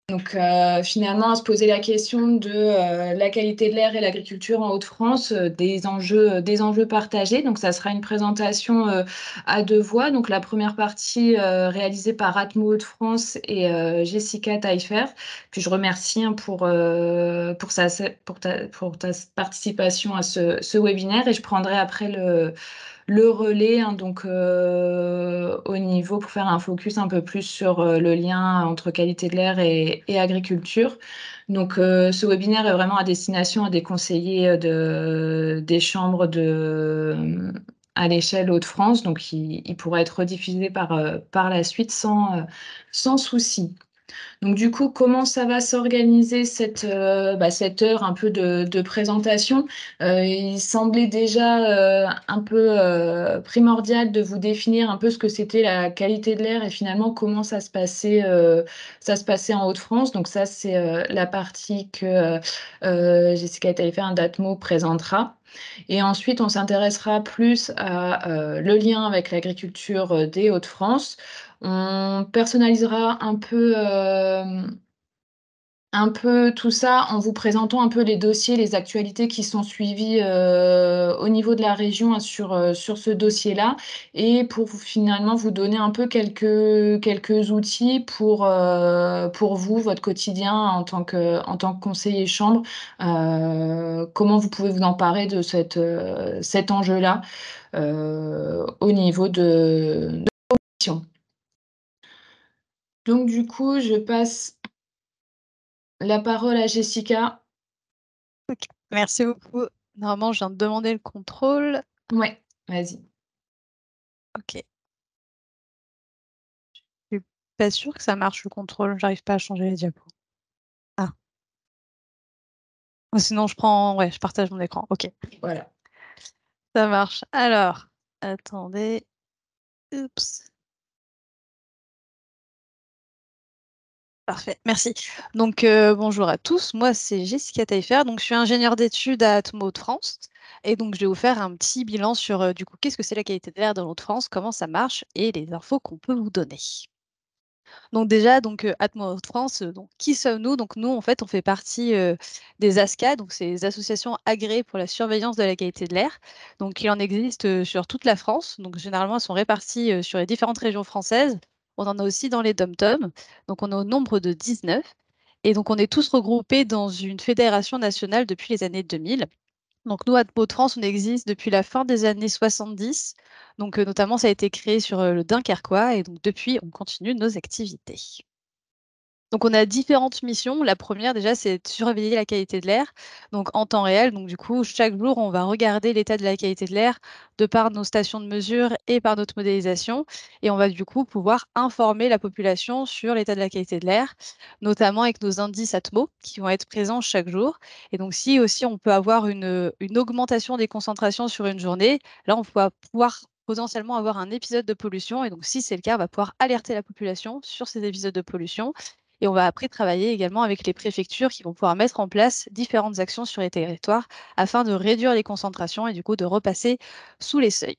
Donc finalement, à se poser la question de la qualité de l'air et l'agriculture en Hauts-de-France, des enjeux partagés. Donc ça sera une présentation à deux voix. Donc la première partie réalisée par Atmo Hauts-de-France et Jessica Taillefer, que je remercie pour ta participation à ce webinaire. Et je prendrai après le relais, hein, donc au niveau pour faire un focus un peu plus sur le lien entre qualité de l'air et agriculture. Donc ce webinaire est vraiment à destination des conseillers des chambres à l'échelle Hauts-de-France, donc il pourra être rediffusé par la suite sans souci. Donc du coup, comment ça va s'organiser cette heure un peu de présentation? Il semblait déjà un peu primordial de vous définir un peu ce que c'était la qualité de l'air et finalement comment ça se passait en Hauts-de-France. Donc ça, c'est la partie que Jessica Taillefer d'Atmo présentera. Et ensuite, on s'intéressera plus à le lien avec l'agriculture des Hauts-de-France. On personnalisera un peu tout ça en vous présentant un peu les dossiers, les actualités qui sont suivies au niveau de la région, hein, sur ce dossier-là, et pour finalement vous donner un peu quelques outils pour vous, votre quotidien en tant que conseiller chambre, comment vous pouvez vous emparer de cet enjeu-là au niveau de mission. Donc du coup, je passe la parole à Jessica. Ok, merci beaucoup. Normalement, je viens de demander le contrôle. Ouais, vas-y. Ok. Je suis pas sûre que ça marche le contrôle. J'arrive pas à changer les diapos. Ah. Sinon, ouais, je partage mon écran. Ok, Voilà. ça marche. Alors, attendez. Oups. Parfait, merci. Donc, bonjour à tous. Moi, c'est Jessica Taillefer. Donc, je suis ingénieure d'études à Atmo de France. Et donc, je vais vous faire un petit bilan sur, du coup, qu'est-ce que c'est la qualité de l'air dans l'Hauts-de-France, comment ça marche et les infos qu'on peut vous donner. Donc déjà, Atmo France, donc qui sommes-nous? Donc nous, en fait, on fait partie des ASCA, donc c'est les associations agréées pour la surveillance de la qualité de l'air. Donc il en existe sur toute la France. Donc généralement, elles sont réparties sur les différentes régions françaises. On en a aussi dans les DOM-TOM. Donc on est au nombre de 19. Et donc on est tous regroupés dans une fédération nationale depuis les années 2000. Donc nous, à Hauts-de-France, on existe depuis la fin des années 70. Donc notamment, ça a été créé sur le Dunkerquois et donc depuis, on continue nos activités. Donc on a différentes missions. La première déjà, c'est de surveiller la qualité de l'air, donc en temps réel. Donc du coup, chaque jour, on va regarder l'état de la qualité de l'air de par nos stations de mesure et par notre modélisation. Et on va du coup pouvoir informer la population sur l'état de la qualité de l'air, notamment avec nos indices Atmo qui vont être présents chaque jour. Et donc si aussi on peut avoir une augmentation des concentrations sur une journée, là on va pouvoir potentiellement avoir un épisode de pollution. Et donc si c'est le cas, on va pouvoir alerter la population sur ces épisodes de pollution. Et on va après travailler également avec les préfectures qui vont pouvoir mettre en place différentes actions sur les territoires afin de réduire les concentrations et du coup de repasser sous les seuils.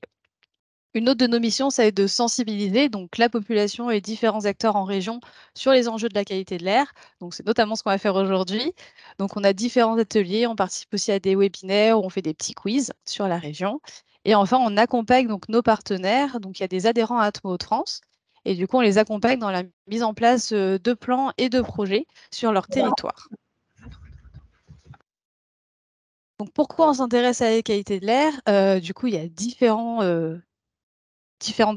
Une autre de nos missions, ça va être de sensibiliser donc la population et différents acteurs en région sur les enjeux de la qualité de l'air. Donc c'est notamment ce qu'on va faire aujourd'hui. Donc on a différents ateliers, on participe aussi à des webinaires où on fait des petits quiz sur la région. Et enfin, on accompagne donc nos partenaires. Donc il y a des adhérents à Atmo Hauts-de-France. Et du coup, on les accompagne dans la mise en place de plans et de projets sur leur territoire. Donc pourquoi on s'intéresse à la qualité de l'air? Du coup, il y a différentes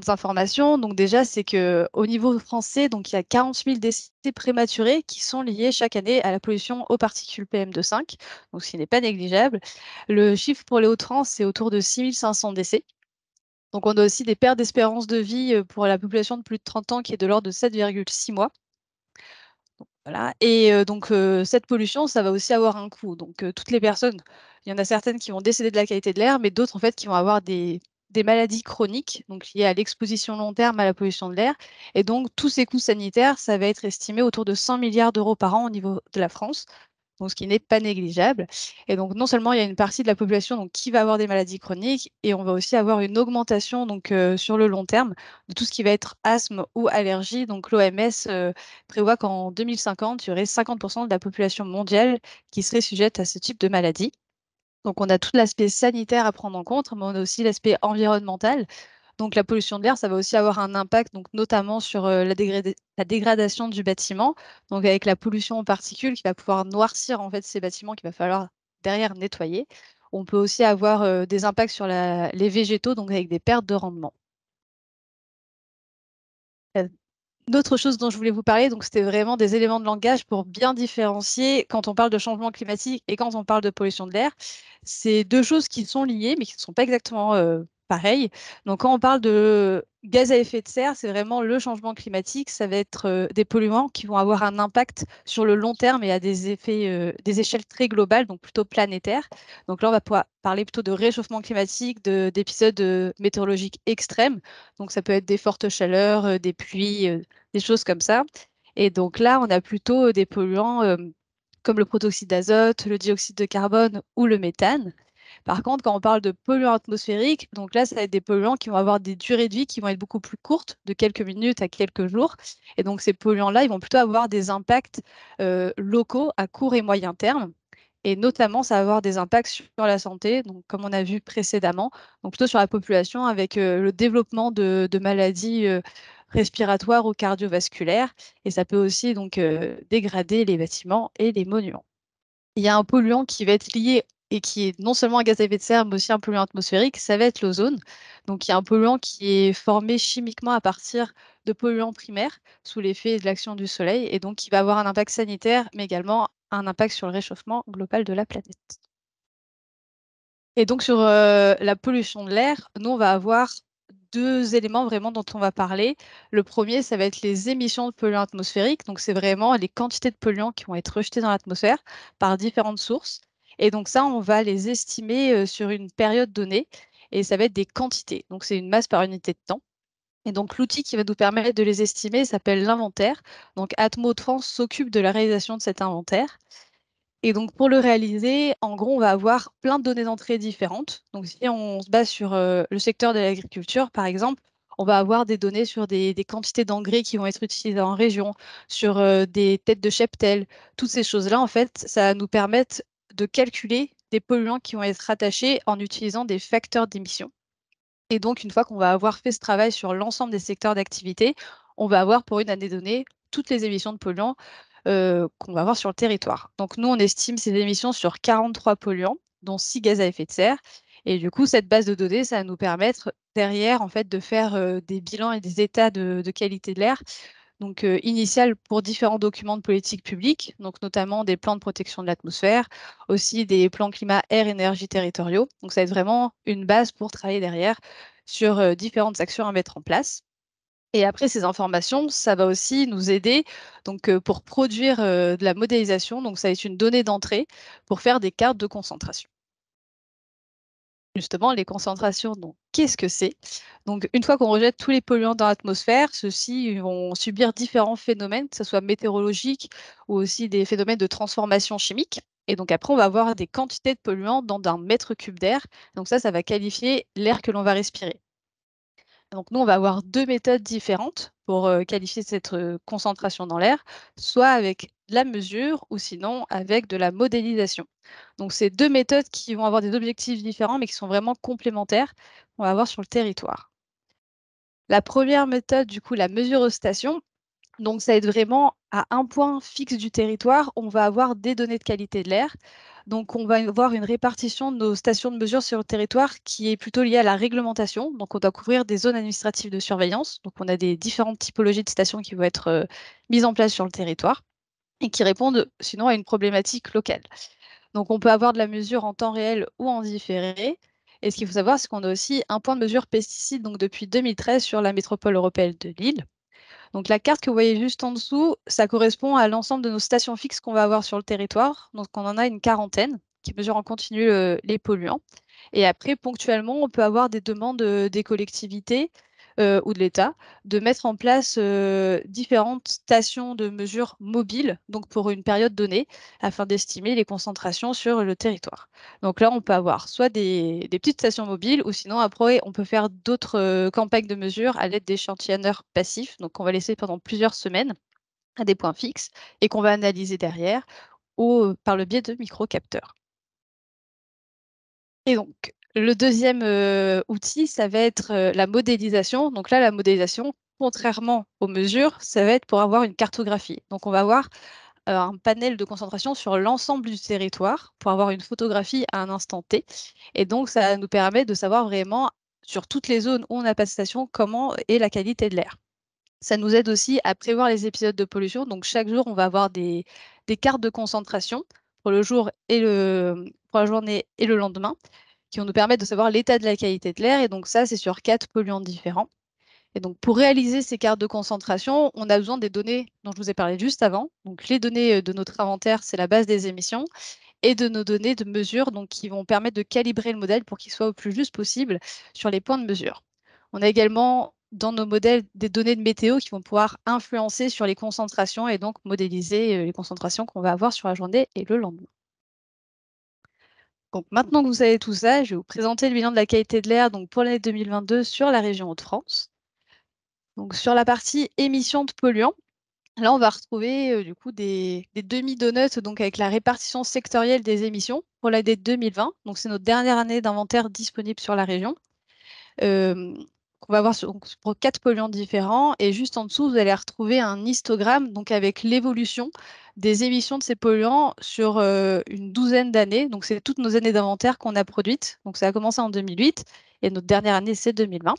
informations. Donc déjà, c'est que au niveau français, donc il y a 40 000 décès prématurés qui sont liés chaque année à la pollution aux particules PM2,5, donc ce qui n'est pas négligeable. Le chiffre pour les Hauts-de-France, c'est autour de 6 500 décès. Donc on a aussi des pertes d'espérance de vie pour la population de plus de 30 ans qui est de l'ordre de 7,6 mois. Donc, voilà. Et cette pollution, ça va aussi avoir un coût. Donc toutes les personnes, il y en a certaines qui vont décéder de la qualité de l'air, mais d'autres en fait qui vont avoir des maladies chroniques, donc liées à l'exposition long terme à la pollution de l'air. Et donc tous ces coûts sanitaires, ça va être estimé autour de 100 milliards d'euros par an au niveau de la France. donc ce qui n'est pas négligeable. Et donc non seulement il y a une partie de la population donc, qui va avoir des maladies chroniques, et on va aussi avoir une augmentation donc, sur le long terme de tout ce qui va être asthme ou allergie. Donc l'OMS prévoit qu'en 2050, il y aurait 50% de la population mondiale qui serait sujette à ce type de maladie. Donc on a tout l'aspect sanitaire à prendre en compte, mais on a aussi l'aspect environnemental. Donc la pollution de l'air, ça va aussi avoir un impact, donc notamment sur la dégradation du bâtiment, donc avec la pollution en particules qui va pouvoir noircir en fait ces bâtiments qu'il va falloir derrière nettoyer. On peut aussi avoir des impacts sur les végétaux, donc avec des pertes de rendement. D'autres choses dont je voulais vous parler, donc c'était vraiment des éléments de langage pour bien différencier quand on parle de changement climatique et quand on parle de pollution de l'air. C'est deux choses qui sont liées, mais qui ne sont pas exactement pareilles. Donc quand on parle de gaz à effet de serre, c'est vraiment le changement climatique. Ça va être des polluants qui vont avoir un impact sur le long terme et à des effets, des échelles très globales, donc plutôt planétaires. Donc là, on va pouvoir parler plutôt de réchauffement climatique, d'épisodes météorologiques extrêmes. Donc ça peut être des fortes chaleurs, des pluies, des choses comme ça. Et donc là, on a plutôt des polluants comme le protoxyde d'azote, le dioxyde de carbone ou le méthane. Par contre, quand on parle de polluants atmosphériques, donc là, ça va être des polluants qui vont avoir des durées de vie qui vont être beaucoup plus courtes, de quelques minutes à quelques jours. Et donc ces polluants-là, ils vont plutôt avoir des impacts locaux à court et moyen terme. Et notamment, ça va avoir des impacts sur la santé, donc comme on a vu précédemment, donc plutôt sur la population avec le développement de maladies respiratoires ou cardiovasculaires. Et ça peut aussi donc dégrader les bâtiments et les monuments. Il y a un polluant qui va être lié et qui est non seulement un gaz à effet de serre, mais aussi un polluant atmosphérique, ça va être l'ozone. Donc, il y a un polluant qui est formé chimiquement à partir de polluants primaires sous l'effet de l'action du soleil et donc qui va avoir un impact sanitaire, mais également un impact sur le réchauffement global de la planète. Et donc, sur la pollution de l'air, nous, on va avoir deux éléments vraiment dont on va parler. Le premier, ça va être les émissions de polluants atmosphériques. Donc, c'est vraiment les quantités de polluants qui vont être rejetés dans l'atmosphère par différentes sources. Et donc, ça, on va les estimer sur une période donnée. Et ça va être des quantités. Donc, c'est une masse par unité de temps. Et donc, l'outil qui va nous permettre de les estimer s'appelle l'inventaire. Donc, Atmo de France s'occupe de la réalisation de cet inventaire. Et donc, pour le réaliser, en gros, on va avoir plein de données d'entrée différentes. Donc, si on se base sur le secteur de l'agriculture, par exemple, on va avoir des données sur des quantités d'engrais qui vont être utilisées en région, sur des têtes de cheptel. Toutes ces choses-là, en fait, ça va nous permettre de calculer des polluants qui vont être rattachés en utilisant des facteurs d'émission. Et donc, une fois qu'on va avoir fait ce travail sur l'ensemble des secteurs d'activité, on va avoir pour une année donnée toutes les émissions de polluants qu'on va avoir sur le territoire. Donc, nous, on estime ces émissions sur 43 polluants, dont 6 gaz à effet de serre. Et du coup, cette base de données, ça va nous permettre derrière, en fait, de faire des bilans et des états de qualité de l'air. Donc, initial pour différents documents de politique publique, donc notamment des plans de protection de l'atmosphère, aussi des plans climat, air, énergie territoriaux. Donc, ça va être vraiment une base pour travailler derrière sur différentes actions à mettre en place. Et après ces informations, ça va aussi nous aider donc, pour produire de la modélisation. Donc, ça va être une donnée d'entrée pour faire des cartes de concentration. Justement, les concentrations, donc, qu'est-ce que c'est? Donc, une fois qu'on rejette tous les polluants dans l'atmosphère, ceux-ci vont subir différents phénomènes, que ce soit météorologiques ou aussi des phénomènes de transformation chimique. Et donc, après, on va avoir des quantités de polluants dans un mètre cube d'air. Donc, ça va qualifier l'air que l'on va respirer. Donc nous, on va avoir deux méthodes différentes pour qualifier cette concentration dans l'air, soit avec de la mesure ou sinon avec de la modélisation. Donc c'est deux méthodes qui vont avoir des objectifs différents mais qui sont vraiment complémentaires qu'on va avoir sur le territoire. La première méthode, du coup, la mesurostation, donc, ça aide vraiment à un point fixe du territoire. On va avoir des données de qualité de l'air. Donc, on va avoir une répartition de nos stations de mesure sur le territoire qui est plutôt liée à la réglementation. Donc, on doit couvrir des zones administratives de surveillance. Donc, on a des différentes typologies de stations qui vont être mises en place sur le territoire et qui répondent sinon à une problématique locale. Donc, on peut avoir de la mesure en temps réel ou en différé. Et ce qu'il faut savoir, c'est qu'on a aussi un point de mesure pesticides donc depuis 2013 sur la métropole européenne de Lille. Donc la carte que vous voyez juste en dessous, ça correspond à l'ensemble de nos stations fixes qu'on va avoir sur le territoire. Donc on en a une quarantaine qui mesurent en continu les polluants. Et après, ponctuellement, on peut avoir des demandes des collectivités ou de l'État de mettre en place différentes stations de mesure mobiles, donc pour une période donnée, afin d'estimer les concentrations sur le territoire. Donc là, on peut avoir soit des petites stations mobiles, ou sinon après, on peut faire d'autres campagnes de mesure à l'aide d'échantillonneurs passifs, donc on va laisser pendant plusieurs semaines à des points fixes et qu'on va analyser derrière ou par le biais de microcapteurs. Et donc, le deuxième outil, ça va être la modélisation. Donc là, la modélisation, contrairement aux mesures, ça va être pour avoir une cartographie. Donc, on va avoir un panel de concentration sur l'ensemble du territoire pour avoir une photographie à un instant T. Et donc, ça nous permet de savoir vraiment sur toutes les zones où on n'a pas de station, comment est la qualité de l'air. Ça nous aide aussi à prévoir les épisodes de pollution. Donc, chaque jour, on va avoir des cartes de concentration pour le jour et pour la journée et le lendemain qui vont nous permettre de savoir l'état de la qualité de l'air. Et donc ça, c'est sur 4 polluants différents. Et donc pour réaliser ces cartes de concentration, on a besoin des données dont je vous ai parlé juste avant. Donc les données de notre inventaire, c'est la base des émissions, et de nos données de mesure, donc qui vont permettre de calibrer le modèle pour qu'il soit au plus juste possible sur les points de mesure. On a également dans nos modèles des données de météo qui vont pouvoir influencer sur les concentrations et donc modéliser les concentrations qu'on va avoir sur la journée et le lendemain. Donc maintenant que vous savez tout ça, je vais vous présenter le bilan de la qualité de l'air donc pour l'année 2022 sur la région Hauts-de-France. Donc sur la partie émissions de polluants, là on va retrouver du coup des demi-donuts donc avec la répartition sectorielle des émissions pour l'année 2020. Donc c'est notre dernière année d'inventaire disponible sur la région. Euh, on va voir pour 4 polluants différents et juste en dessous vous allez retrouver un histogramme donc avec l'évolution des émissions de ces polluants sur une douzaine d'années. Donc c'est toutes nos années d'inventaire qu'on a produites. Donc ça a commencé en 2008 et notre dernière année c'est 2020.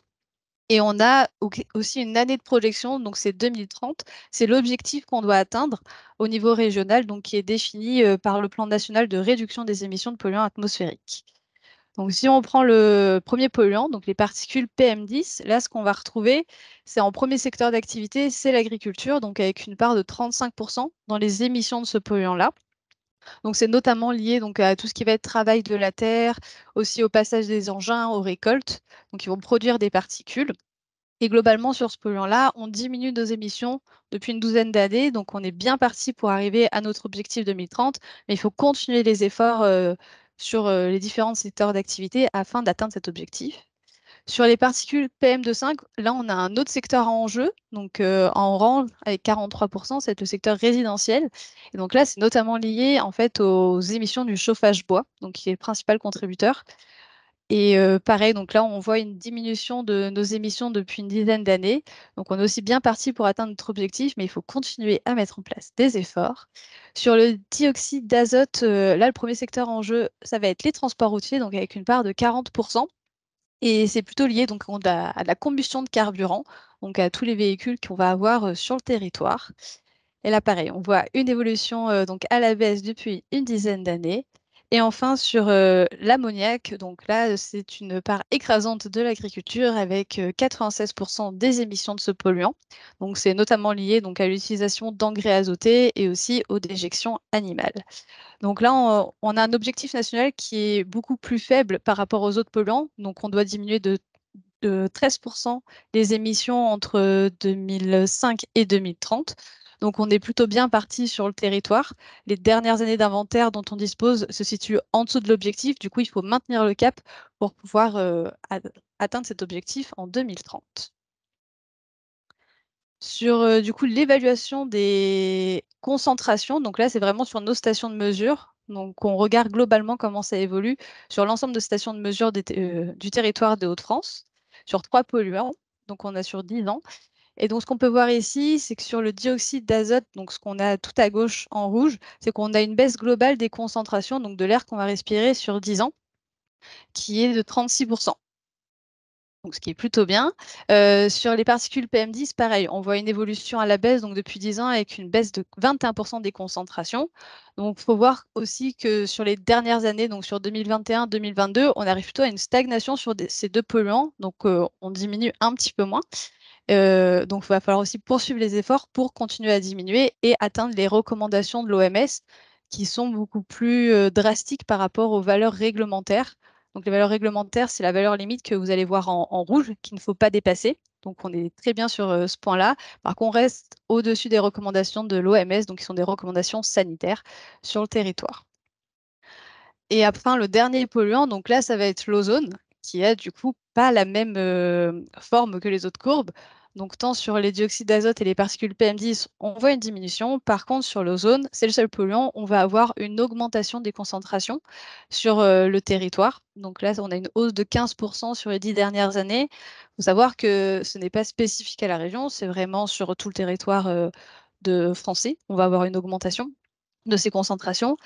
Et on a aussi une année de projection, donc c'est 2030. C'est l'objectif qu'on doit atteindre au niveau régional, donc qui est défini par le plan national de réduction des émissions de polluants atmosphériques. Donc, si on prend le premier polluant, donc les particules PM10, là, ce qu'on va retrouver, c'est en premier secteur d'activité, c'est l'agriculture, donc avec une part de 35% dans les émissions de ce polluant-là. Donc, c'est notamment lié donc, à tout ce qui va être travail de la terre, aussi au passage des engins, aux récoltes, donc ils vont produire des particules. Et globalement, sur ce polluant-là, on diminue nos émissions depuis une douzaine d'années. Donc, on est bien parti pour arriver à notre objectif 2030. Mais il faut continuer les efforts sur les différents secteurs d'activité afin d'atteindre cet objectif. Sur les particules PM2,5, là, on a un autre secteur en jeu. Donc, en orange, avec 43%, c'est le secteur résidentiel. Et donc là, c'est notamment lié en fait aux émissions du chauffage bois, donc qui est le principal contributeur. Et pareil, donc là, on voit une diminution de nos émissions depuis une dizaine d'années. Donc, on est aussi bien parti pour atteindre notre objectif, mais il faut continuer à mettre en place des efforts. Sur le dioxyde d'azote, là, le premier secteur en jeu, ça va être les transports routiers, donc avec une part de 40%. Et c'est plutôt lié donc à la combustion de carburant, donc à tous les véhicules qu'on va avoir sur le territoire. Et là, pareil, on voit une évolution donc à la baisse depuis une dizaine d'années. Et enfin, sur l'ammoniac, donc là, c'est une part écrasante de l'agriculture avec 96% des émissions de ce polluant. Donc, c'est notamment lié donc, à l'utilisation d'engrais azotés et aussi aux déjections animales. Donc là, on a un objectif national qui est beaucoup plus faible par rapport aux autres polluants. Donc, on doit diminuer de 13% les émissions entre 2005 et 2030. Donc, on est plutôt bien parti sur le territoire. Les dernières années d'inventaire dont on dispose se situent en dessous de l'objectif. Du coup, il faut maintenir le cap pour pouvoir atteindre cet objectif en 2030. Sur du coup l'évaluation des concentrations, donc là c'est vraiment sur nos stations de mesure. Donc on regarde globalement comment ça évolue sur l'ensemble de stations de mesure du territoire des Hauts-de-France, sur 3 polluants, donc on a sur 10 ans. Et donc ce qu'on peut voir ici, c'est que sur le dioxyde d'azote, donc ce qu'on a tout à gauche en rouge, c'est qu'on a une baisse globale des concentrations, donc de l'air qu'on va respirer sur 10 ans, qui est de 36%. Donc, ce qui est plutôt bien. Sur les particules PM10, pareil, on voit une évolution à la baisse donc depuis 10 ans avec une baisse de 21% des concentrations. Donc, il faut voir aussi que sur les dernières années, donc sur 2021-2022, on arrive plutôt à une stagnation sur ces deux polluants. Donc, on diminue un petit peu moins. Donc, il va falloir aussi poursuivre les efforts pour continuer à diminuer et atteindre les recommandations de l'OMS qui sont beaucoup plus drastiques par rapport aux valeurs réglementaires. Donc les valeurs réglementaires, c'est la valeur limite que vous allez voir en rouge, qu'il ne faut pas dépasser. Donc on est très bien sur ce point-là. Par contre, on reste au-dessus des recommandations de l'OMS, donc qui sont des recommandations sanitaires sur le territoire. Et après, le dernier polluant, donc là, ça va être l'ozone, qui a du coup pas la même forme que les autres courbes. Donc, tant sur les dioxydes d'azote et les particules PM10, on voit une diminution. Par contre, sur l'ozone, c'est le seul polluant, on va avoir une augmentation des concentrations sur le territoire. Donc là, on a une hausse de 15% sur les 10 dernières années. Il faut savoir que ce n'est pas spécifique à la région, c'est vraiment sur tout le territoire de français. On va avoir une augmentation de ces concentrations.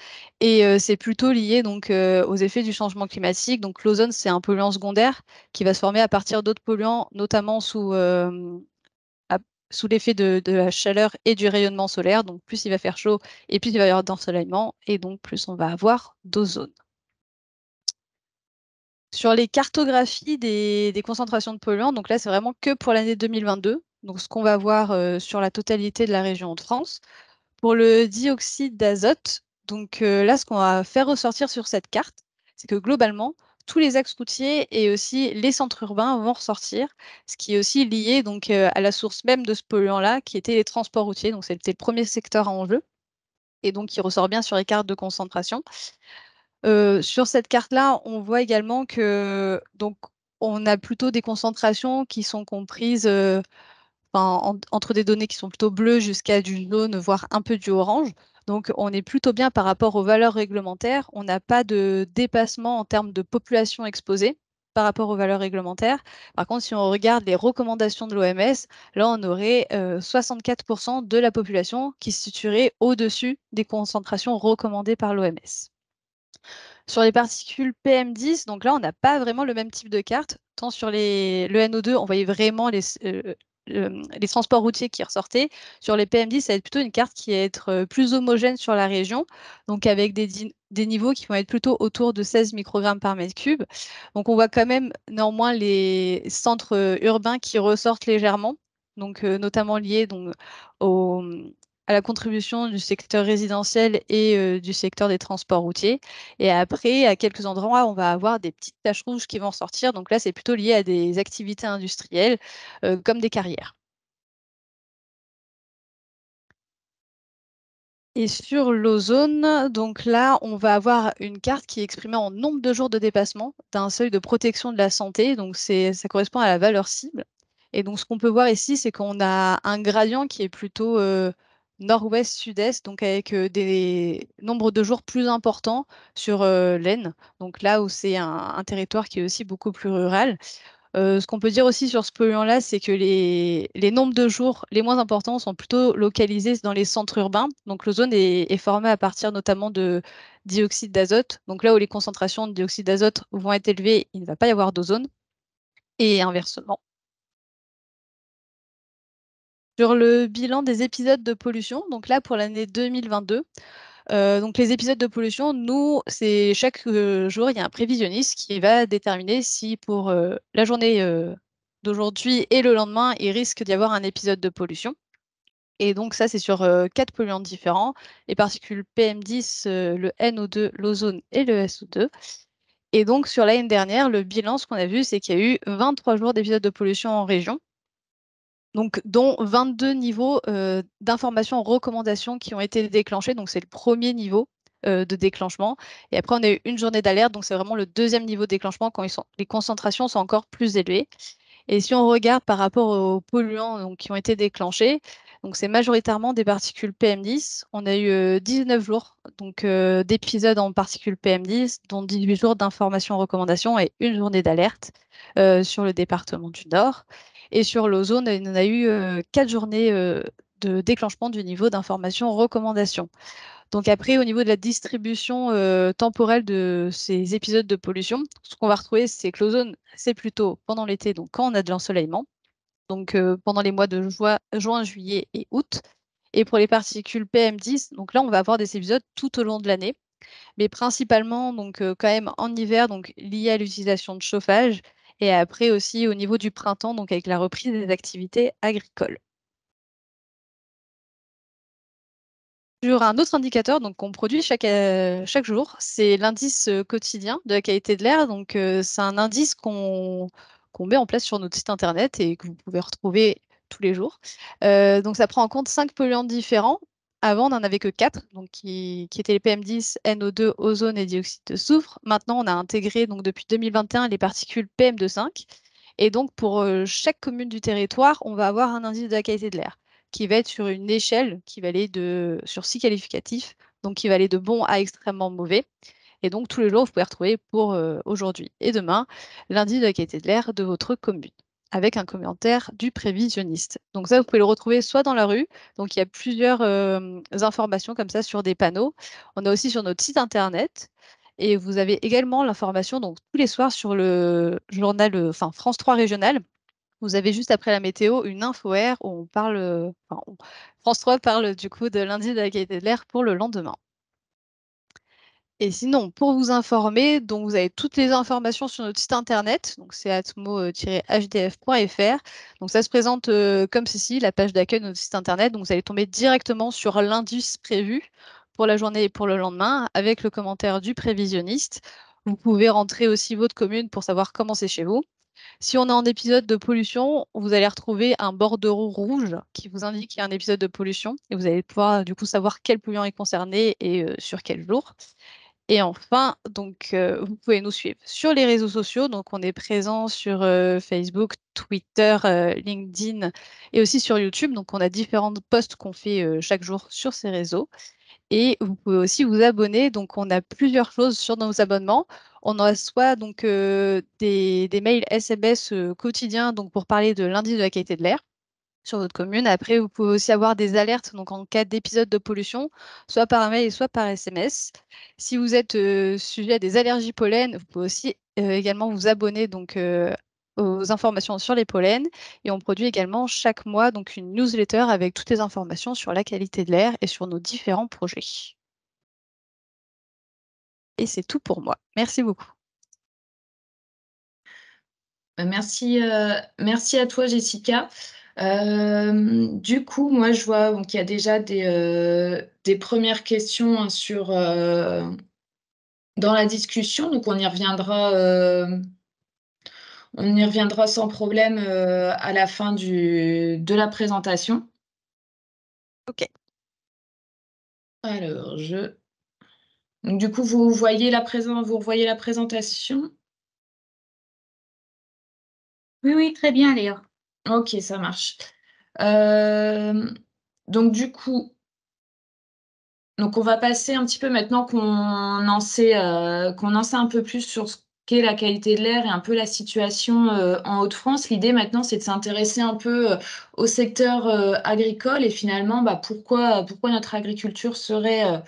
Et c'est plutôt lié donc aux effets du changement climatique. Donc l'ozone, c'est un polluant secondaire qui va se former à partir d'autres polluants, notamment à- sous l'effet de la chaleur et du rayonnement solaire. Donc plus il va faire chaud et plus il va y avoir d'ensoleillement, et donc plus on va avoir d'ozone. Sur les cartographies des concentrations de polluants, donc là c'est vraiment que pour l'année 2022. Donc ce qu'on va voir sur la totalité de la région de France. Pour le dioxyde d'azote, donc là, ce qu'on va faire ressortir sur cette carte, c'est que globalement, tous les axes routiers et aussi les centres urbains vont ressortir, ce qui est aussi lié donc à la source même de ce polluant-là, qui était les transports routiers. Donc c'était le premier secteur en jeu, et donc qui ressort bien sur les cartes de concentration. Sur cette carte-là, on voit également que donc on a plutôt des concentrations qui sont comprises enfin, entre des données qui sont plutôt bleues jusqu'à du jaune, voire un peu du orange. Donc, on est plutôt bien par rapport aux valeurs réglementaires. On n'a pas de dépassement en termes de population exposée par rapport aux valeurs réglementaires. Par contre, si on regarde les recommandations de l'OMS, là, on aurait 64% de la population qui se situerait au-dessus des concentrations recommandées par l'OMS. Sur les particules PM10, donc là, on n'a pas vraiment le même type de carte. Tant sur le NO2, on voyait vraiment les transports routiers qui ressortaient. Sur les PM10, ça va être plutôt une carte qui va être plus homogène sur la région, donc avec des niveaux qui vont être plutôt autour de 16 microgrammes par mètre cube. Donc on voit quand même néanmoins les centres urbains qui ressortent légèrement, donc notamment liés donc, au, à la contribution du secteur résidentiel et du secteur des transports routiers. Et après, à quelques endroits, on va avoir des petites taches rouges qui vont sortir. Donc là, c'est plutôt lié à des activités industrielles comme des carrières. Et sur l'ozone, donc là, on va avoir une carte qui est exprimée en nombre de jours de dépassement d'un seuil de protection de la santé. Donc ça correspond à la valeur cible. Et donc ce qu'on peut voir ici, c'est qu'on a un gradient qui est plutôt nord-ouest-sud-est, donc avec des nombres de jours plus importants sur l'Aisne. Donc là où c'est un territoire qui est aussi beaucoup plus rural. Ce qu'on peut dire aussi sur ce polluant-là, c'est que les nombres de jours les moins importants sont plutôt localisés dans les centres urbains. Donc l'ozone est formé à partir notamment de dioxyde d'azote. Donc là où les concentrations de dioxyde d'azote vont être élevées, il ne va pas y avoir d'ozone. Et inversement. Sur le bilan des épisodes de pollution, donc là pour l'année 2022, donc les épisodes de pollution, nous, c'est chaque jour, il y a un prévisionniste qui va déterminer si pour la journée d'aujourd'hui et le lendemain, il risque d'y avoir un épisode de pollution. Et donc ça, c'est sur 4 polluants différents, les particules PM10, le NO2, l'ozone et le SO2. Et donc sur l'année dernière, le bilan, ce qu'on a vu, c'est qu'il y a eu 23 jours d'épisodes de pollution en région, donc dont 22 niveaux d'informations, recommandations qui ont été déclenchés. Donc c'est le premier niveau de déclenchement. Et après, on a eu une journée d'alerte. Donc c'est vraiment le deuxième niveau de déclenchement quand les concentrations sont encore plus élevées. Et si on regarde par rapport aux polluants donc, qui ont été déclenchés, donc c'est majoritairement des particules PM10. On a eu 19 jours donc d'épisodes en particules PM10, dont 18 jours d'informations, recommandations et une journée d'alerte sur le département du Nord. Et sur l'ozone, on a eu 4 journées de déclenchement du niveau d'information recommandation. Donc après, au niveau de la distribution temporelle de ces épisodes de pollution, ce qu'on va retrouver, c'est que l'ozone, c'est plutôt pendant l'été, donc quand on a de l'ensoleillement, donc pendant les mois de juin, juillet et août. Et pour les particules PM10, donc là, on va avoir des épisodes tout au long de l'année, mais principalement donc quand même en hiver, donc lié à l'utilisation de chauffage, et après aussi au niveau du printemps, donc avec la reprise des activités agricoles. Sur un autre indicateur donc qu'on produit chaque jour, c'est l'indice quotidien de la qualité de l'air. Donc, c'est un indice qu'on met en place sur notre site internet et que vous pouvez retrouver tous les jours. Donc, ça prend en compte 5 polluants différents. Avant, on n'en avait que 4, donc qui étaient les PM10, NO2, ozone et dioxyde de soufre. Maintenant, on a intégré donc depuis 2021 les particules PM2,5. Et donc, pour chaque commune du territoire, on va avoir un indice de la qualité de l'air qui va être sur une échelle qui va aller sur 6 qualificatifs, donc qui va aller de bon à extrêmement mauvais. Et donc, tous les jours, vous pouvez retrouver pour aujourd'hui et demain l'indice de la qualité de l'air de votre commune avec un commentaire du prévisionniste. Donc ça, vous pouvez le retrouver soit dans la rue, donc il y a plusieurs informations comme ça sur des panneaux. On a aussi sur notre site internet. Et vous avez également l'information donc tous les soirs sur le journal, enfin France 3 régional. Vous avez juste après la météo une info air où on parle, France 3 parle du coup de l'indice de la qualité de l'air pour le lendemain. Et sinon, pour vous informer, donc vous avez toutes les informations sur notre site internet, donc c'est atmo-hdf.fr. Donc ça se présente comme ceci, la page d'accueil de notre site internet. Donc vous allez tomber directement sur l'indice prévu pour la journée et pour le lendemain avec le commentaire du prévisionniste. Vous pouvez rentrer aussi votre commune pour savoir comment c'est chez vous. Si on est en épisode de pollution, vous allez retrouver un bordereau rouge qui vous indique qu'il y a un épisode de pollution et vous allez pouvoir du coup savoir quel polluant est concerné et sur quel jour. Et enfin, donc, vous pouvez nous suivre sur les réseaux sociaux. Donc, on est présent sur Facebook, Twitter, LinkedIn et aussi sur YouTube. Donc, on a différents posts qu'on fait chaque jour sur ces réseaux. Et vous pouvez aussi vous abonner. Donc, on a plusieurs choses sur nos abonnements. On a soit donc, des mails SMS quotidiens donc, pour parler de l'indice de la qualité de l'air sur votre commune. Après, vous pouvez aussi avoir des alertes donc, en cas d'épisode de pollution, soit par mail, soit par SMS. Si vous êtes sujet à des allergies pollen, vous pouvez aussi également vous abonner donc, aux informations sur les pollens. Et on produit également chaque mois donc, une newsletter avec toutes les informations sur la qualité de l'air et sur nos différents projets. Et c'est tout pour moi. Merci beaucoup. Bah, merci à toi, Jessica. Du coup, moi, je vois donc, qu'il y a déjà des premières questions hein, dans la discussion. Donc, on y reviendra sans problème à la fin de la présentation. OK. Alors, donc, du coup, vous revoyez la présentation? Oui, oui, très bien, Léa. Ok, ça marche. Euh, donc, du coup, on va passer un petit peu maintenant qu'on en sait un peu plus sur ce qu'est la qualité de l'air et un peu la situation en Hauts-de-France. L'idée maintenant, c'est de s'intéresser un peu au secteur agricole et finalement, bah, pourquoi notre agriculture serait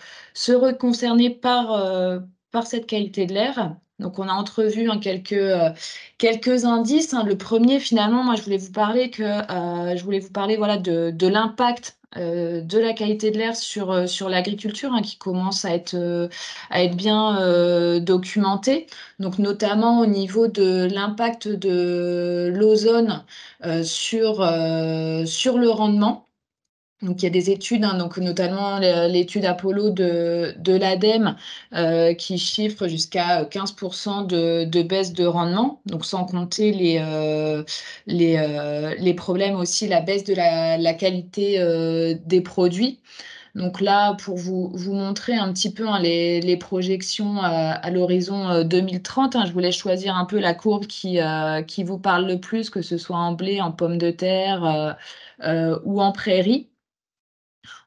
concernée par cette qualité de l'air. Donc, on a entrevu hein, quelques indices, hein. Le premier, finalement, moi, je voulais vous parler voilà, de l'impact de la qualité de l'air sur l'agriculture hein, qui commence à être bien documentée. Donc, notamment au niveau de l'impact de l'ozone sur le rendement. Donc, il y a des études, hein, donc notamment l'étude Apollo de l'ADEME qui chiffre jusqu'à 15% de baisse de rendement, donc sans compter les problèmes aussi, la baisse de la qualité des produits. Donc là, pour vous montrer un petit peu hein, les projections à l'horizon 2030, hein, je voulais choisir un peu la courbe qui vous parle le plus, que ce soit en blé, en pommes de terre ou en prairie.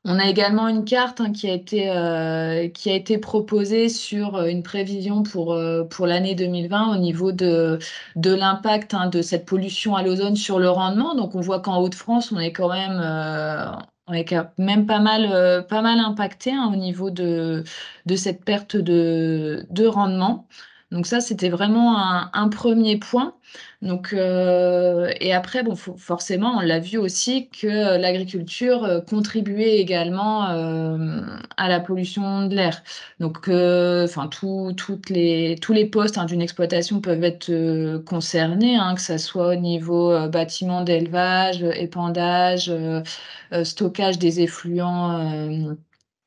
On a également une carte hein, qui a été proposée sur une prévision pour l'année 2020 au niveau de l'impact hein, de cette pollution à l'ozone sur le rendement. Donc on voit qu'en Hauts-de-France, on est quand même pas mal impacté hein, au niveau de cette perte de rendement. Donc ça, c'était vraiment un premier point. Donc, et après, bon, forcément, on l'a vu aussi que l'agriculture contribuait également à la pollution de l'air. Donc, enfin, tous les postes hein, d'une exploitation peuvent être concernés, hein, que ce soit au niveau bâtiment d'élevage, épandage, stockage des effluents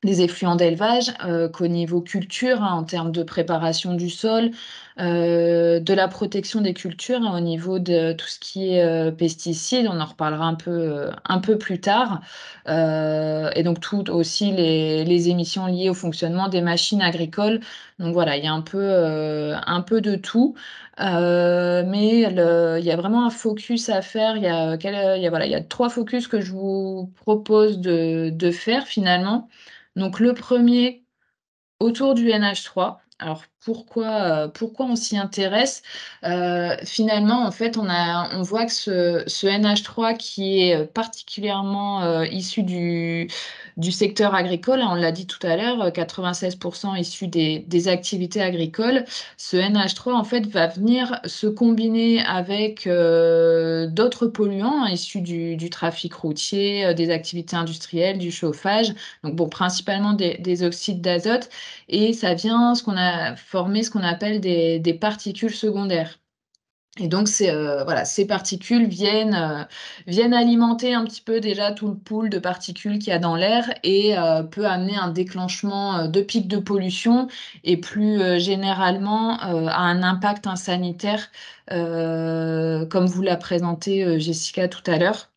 des effluents d'élevage, qu'au niveau culture, hein, en termes de préparation du sol, de la protection des cultures, hein, au niveau de tout ce qui est, pesticides. On en reparlera un peu plus tard, et donc tout aussi les émissions liées au fonctionnement des machines agricoles. Donc voilà, il y a un peu de tout, mais il y a vraiment un focus à faire. Il y a 3 focus que je vous propose de faire finalement. Donc le premier autour du NH3. Alors pourquoi on s'y intéresse? Finalement, en fait, on voit que ce NH3 qui est, particulièrement, issu du secteur agricole, hein, on l'a dit tout à l'heure, 96 issu des activités agricoles. Ce NH3, en fait, va venir se combiner avec, d'autres polluants, hein, issus du trafic routier, des activités industrielles, du chauffage. Donc bon, principalement des oxydes d'azote, et ça vient former ce qu'on appelle des particules secondaires. Et donc voilà, ces particules viennent alimenter un petit peu déjà tout le pool de particules qu'il y a dans l'air, et peut amener un déclenchement, de pics de pollution, et plus, généralement, à un impact, hein, sanitaire, comme vous l'a présenté, Jessica tout à l'heure.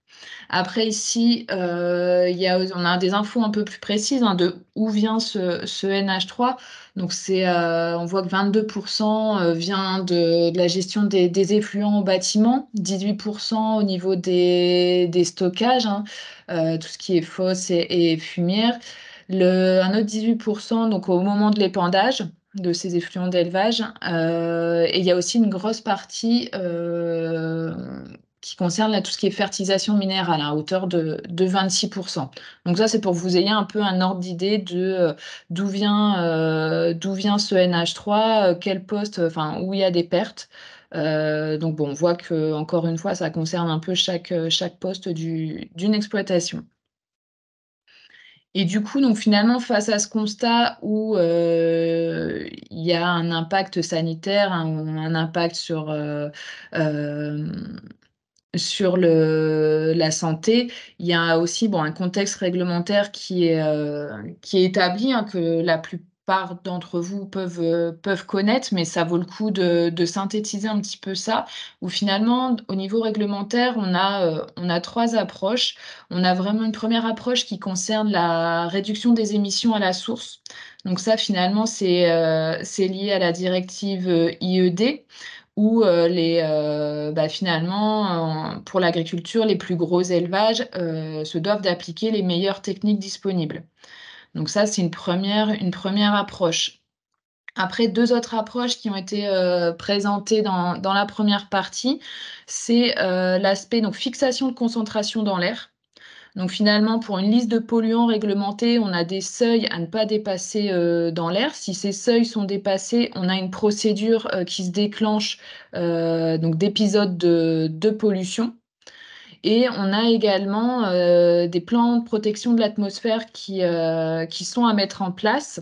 Après ici, on a des infos un peu plus précises, hein, de où vient ce NH3. Donc on voit que 22 vient de la gestion des effluents au bâtiment, 18 au niveau des stockages, hein, tout ce qui est fosse et fumière. Un autre 18 donc au moment de l'épandage de ces effluents d'élevage, et il y a aussi une grosse partie, qui concerne là tout ce qui est fertilisation minérale, à hauteur de 26. Donc ça, c'est pour que vous ayez un peu un ordre d'idée de, d'où vient ce NH3, quel poste, enfin, où il y a des pertes. Donc bon, on voit que encore une fois, ça concerne un peu chaque poste d'une exploitation. Et du coup, donc finalement, face à ce constat où, il y a un impact sanitaire, un impact sur la santé, il y a aussi, bon, un contexte réglementaire qui est établi, hein, que la plupart d'entre vous peuvent connaître, mais ça vaut le coup de synthétiser un petit peu ça, où finalement, au niveau réglementaire, on a 3 approches. On a vraiment une première approche qui concerne la réduction des émissions à la source. Donc ça, finalement, c'est lié à la directive, IED, où, finalement, pour l'agriculture, les plus gros élevages, se doivent d'appliquer les meilleures techniques disponibles. Donc ça, c'est une première approche. Après, 2 autres approches qui ont été, présentées dans la première partie, c'est, l'aspect donc fixation de concentration dans l'air. Donc finalement, pour une liste de polluants réglementés, on a des seuils à ne pas dépasser, dans l'air. Si ces seuils sont dépassés, on a une procédure, qui se déclenche, donc d'épisodes de pollution, et on a également, des plans de protection de l'atmosphère qui sont à mettre en place.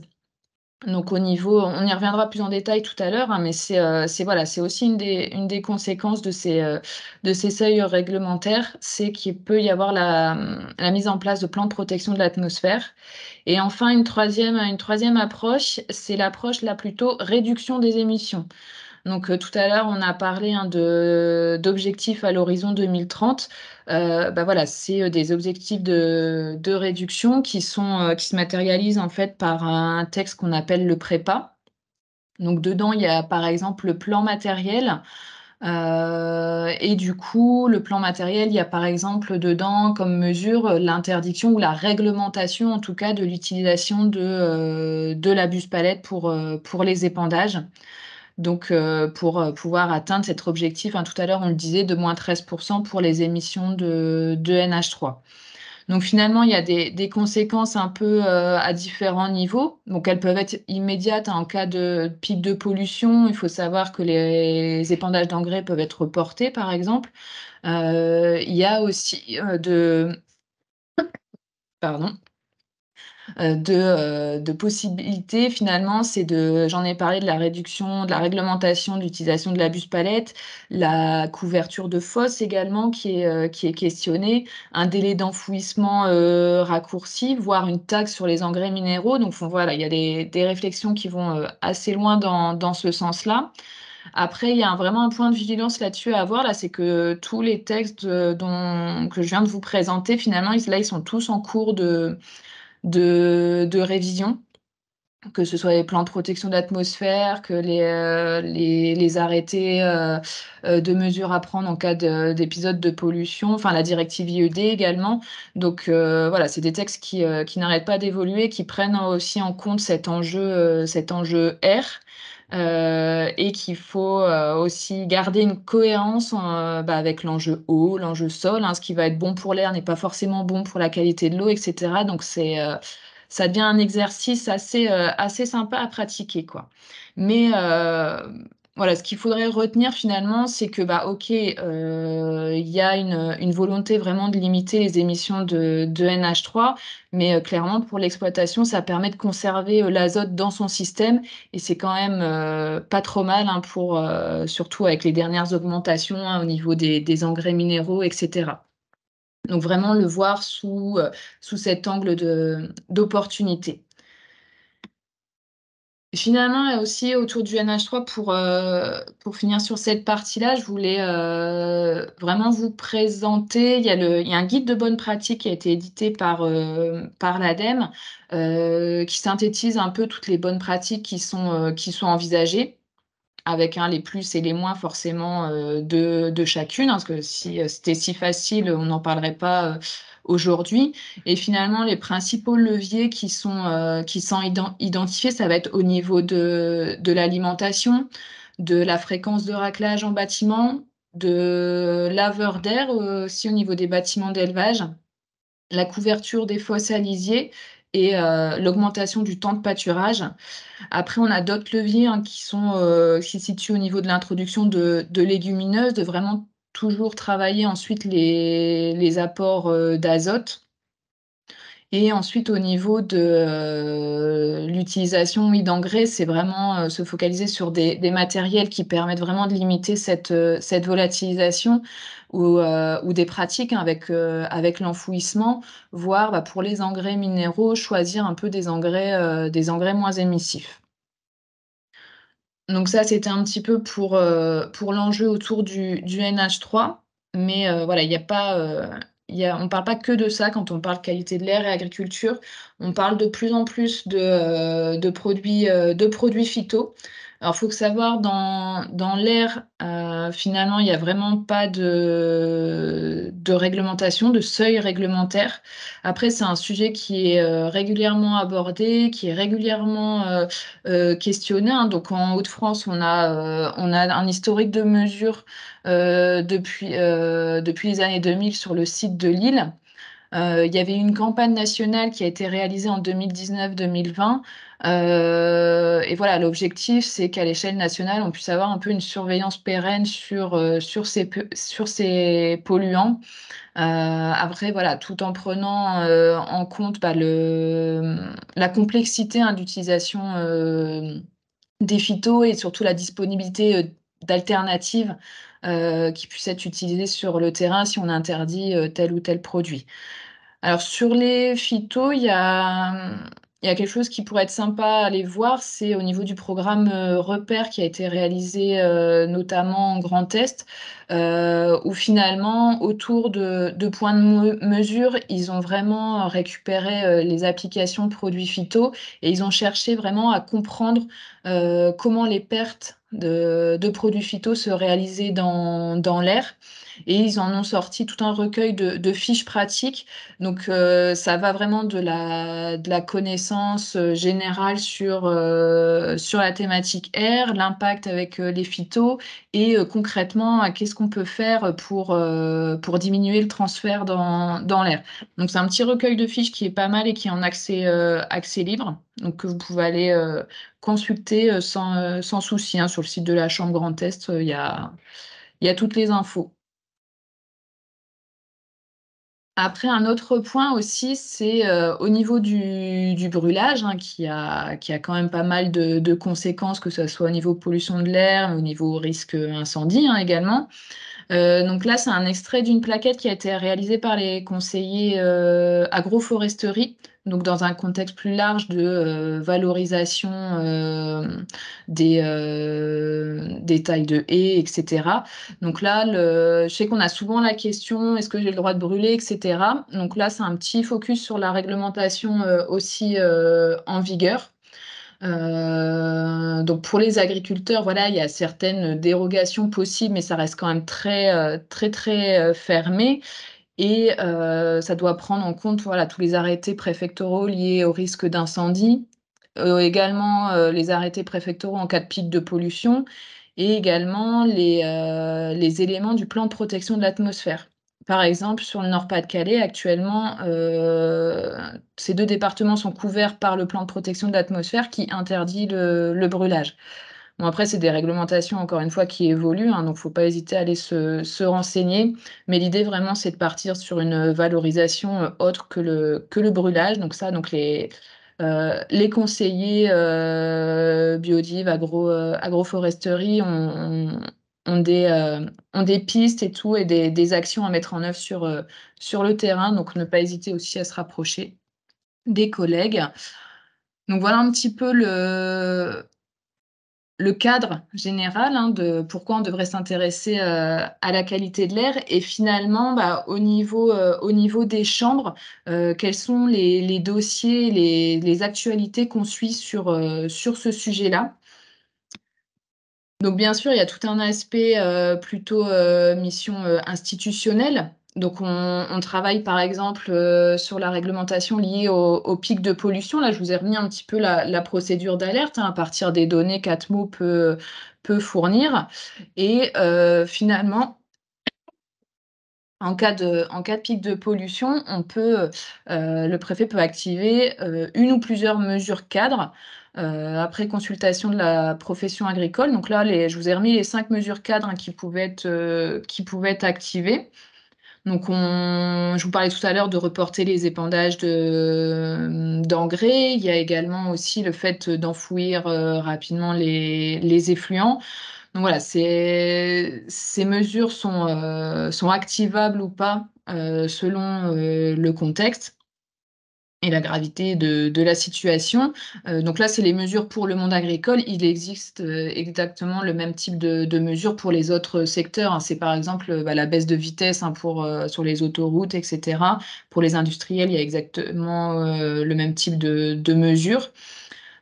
Donc au niveau on y reviendra plus en détail tout à l'heure, hein, mais voilà, c'est aussi une des conséquences de ces seuils réglementaires, c'est qu'il peut y avoir la mise en place de plans de protection de l'atmosphère. Et enfin une troisième approche, c'est l'approche là plutôt réduction des émissions. Donc, tout à l'heure, on a parlé, hein, d'objectifs à l'horizon 2030. Voilà, c'est, des objectifs de réduction qui se matérialisent, en fait, par un texte qu'on appelle le prépa. Donc dedans, il y a, par exemple, le plan matériel, et du coup, le plan matériel, il y a, par exemple, dedans, comme mesure, l'interdiction ou la réglementation, en tout cas, de l'utilisation de la buse palette pour les épandages. Donc, pour, pouvoir atteindre cet objectif, hein, tout à l'heure, on le disait, de -13 pour les émissions de NH3. Donc finalement, il y a des conséquences un peu, à différents niveaux. Donc elles peuvent être immédiates, hein, en cas de pic de pollution. Il faut savoir que les épandages d'engrais peuvent être reportés, par exemple. Il y a aussi, pardon. de possibilités finalement, j'en ai parlé de la réduction, de la réglementation de l'utilisation de la buse-palette, la couverture de fosse également qui est questionnée, un délai d'enfouissement, raccourci, voire une taxe sur les engrais minéraux. Donc voilà, il y a des réflexions qui vont, assez loin dans ce sens-là. Après, il y a vraiment un point de vigilance là-dessus à avoir, là, c'est que tous les textes, que je viens de vous présenter, finalement, ils sont tous en cours de révision, que ce soit les plans de protection de l'atmosphère, que les arrêtés, de mesures à prendre en cas d'épisode de pollution, enfin la directive IED également. Donc voilà, c'est des textes qui n'arrêtent pas d'évoluer, qui prennent aussi en compte cet enjeu R. Et qu'il faut, aussi garder une cohérence avec l'enjeu eau, l'enjeu sol, hein. Ce qui va être bon pour l'air n'est pas forcément bon pour la qualité de l'eau et cetera. Donc ça devient un exercice assez sympa à pratiquer, quoi. Mais voilà, ce qu'il faudrait retenir finalement, c'est que, OK, il y a une volonté vraiment de limiter les émissions de NH3, mais clairement pour l'exploitation, ça permet de conserver, l'azote dans son système et c'est quand même, pas trop mal, hein, pour, surtout avec les dernières augmentations, hein, au niveau des engrais minéraux et cetera. Donc vraiment le voir sous cet angle d'opportunité. Finalement, aussi autour du NH3 pour finir sur cette partie-là, je voulais, vraiment vous présenter il y a un guide de bonnes pratiques qui a été édité par l'ADEME, qui synthétise un peu toutes les bonnes pratiques qui sont envisagées avec, hein, les plus et les moins forcément, de chacune, hein, parce que si, c'était si facile, on n'en parlerait pas, aujourd'hui et finalement les principaux leviers qui sont identifiés, ça va être au niveau de l'alimentation, de la fréquence de raclage en bâtiment, de laveurs d'air, aussi au niveau des bâtiments d'élevage, la couverture des fosses à lisier et l'augmentation du temps de pâturage. Après, on a d'autres leviers, hein, qui se situent au niveau de l'introduction de légumineuses, de vraiment toujours travailler ensuite les apports, d'azote et ensuite au niveau de, l'utilisation, oui, d'engrais, c'est vraiment, se focaliser sur des matériels qui permettent vraiment de limiter cette volatilisation ou des pratiques, hein, avec l'enfouissement, voire, pour les engrais minéraux, choisir un peu des engrais moins émissifs. Donc ça, c'était un petit peu pour l'enjeu autour du NH3. Mais voilà, il y a pas, on parle pas que de ça quand on parle qualité de l'air et agriculture. On parle de plus en plus de produits phyto. Alors, il faut que savoir dans l'air, finalement, il y a vraiment pas de réglementation, de seuil réglementaire. Après, c'est un sujet qui est, régulièrement abordé, qui est régulièrement, questionné, hein. Donc en Hauts-de-France, on a un historique de mesures, depuis les années 2000 sur le site de Lille. Il y avait une campagne nationale qui a été réalisée en 2019-2020, et voilà, l'objectif, c'est qu'à l'échelle nationale, on puisse avoir un peu une surveillance pérenne sur ces polluants. Après voilà, tout en prenant, en compte, la complexité, hein, d'utilisation, des phytos et surtout la disponibilité, d'alternatives, qui puissent être utilisées sur le terrain si on interdit, tel ou tel produit. Alors sur les phytos, il y a quelque chose qui pourrait être sympa à aller voir, c'est au niveau du programme, Repère qui a été réalisé, notamment en Grand Est, où finalement autour de points de mesure, ils ont vraiment récupéré, les applications de produits phyto et ils ont cherché vraiment à comprendre, comment les pertes de produits phyto se réalisaient dans l'air et ils en ont sorti tout un recueil de fiches pratiques. Donc ça va vraiment de la connaissance, générale sur la thématique air, l'impact avec, les phytos et concrètement, qu'est-ce qu'on peut faire, pour diminuer le transfert dans l'air. Donc c'est un petit recueil de fiches qui est pas mal et qui est en accès libre, donc que vous pouvez aller, consulter, sans souci, hein. Sur le site de la Chambre Grand Est, il y a toutes les infos. Après, un autre point aussi, c'est, au niveau du brûlage, hein, qui a quand même pas mal de conséquences, que ça soit au niveau pollution de l'air, mais au niveau risque, incendie, hein, également. Donc là, c'est un extrait d'une plaquette qui a été réalisée par les conseillers, agroforesterie, donc dans un contexte plus large de, valorisation, des tailles de haies et cetera. Donc là, je sais qu'on a souvent la question: «Est-ce que j'ai le droit de brûler?» et cetera. Donc là, c'est un petit focus sur la réglementation, aussi, en vigueur. Donc pour les agriculteurs, voilà, il y a certaines dérogations possibles, mais ça reste quand même très fermé et ça doit prendre en compte, voilà, tous les arrêtés préfectoraux liés au risque d'incendie, également, les arrêtés préfectoraux en cas de pic de pollution et également les éléments du plan de protection de l'atmosphère. Par exemple, sur le Nord-Pas-de-Calais, actuellement, ces 2 départements sont couverts par le plan de protection de l'atmosphère qui interdit le brûlage. Bon, après, c'est des réglementations, encore une fois, qui évoluent, hein, donc faut pas hésiter à aller se renseigner. Mais l'idée, vraiment, c'est de partir sur une valorisation, autre que le brûlage. Donc ça, donc les conseillers, biodive, agroforesterie ont des pistes et tout et des actions à mettre en œuvre sur le terrain. Donc ne pas hésiter aussi à se rapprocher des collègues. Donc voilà un petit peu le cadre général, hein, de pourquoi on devrait s'intéresser, à la qualité de l'air et finalement, bah, au niveau des chambres, quels sont les dossiers, les actualités qu'on suit sur ce sujet-là. Donc bien sûr, il y a tout un aspect, plutôt, mission, institutionnelle. Donc on travaille par exemple, sur la réglementation liée aux pics de pollution. Là, je vous ai remis un petit peu la procédure d'alerte, hein, à partir des données qu'Atmo peut fournir et finalement, en cas de pic de pollution, le préfet peut activer, une ou plusieurs mesures cadres, après consultation de la profession agricole. Donc là, je vous ai remis les 5 mesures cadres, hein, qui pouvaient être activées. Donc je vous parlais tout à l'heure de reporter les épandages d'engrais. Il y a également aussi le fait d'enfouir, rapidement les effluents. Donc voilà, ces mesures sont activables ou pas, selon, le contexte et la gravité de la situation. Donc là, c'est les mesures pour le monde agricole. Il existe, exactement le même type de mesures pour les autres secteurs, hein. C'est par exemple, bah, la baisse de vitesse, hein, sur les autoroutes et cetera. Pour les industriels, il y a exactement, le même type de mesures.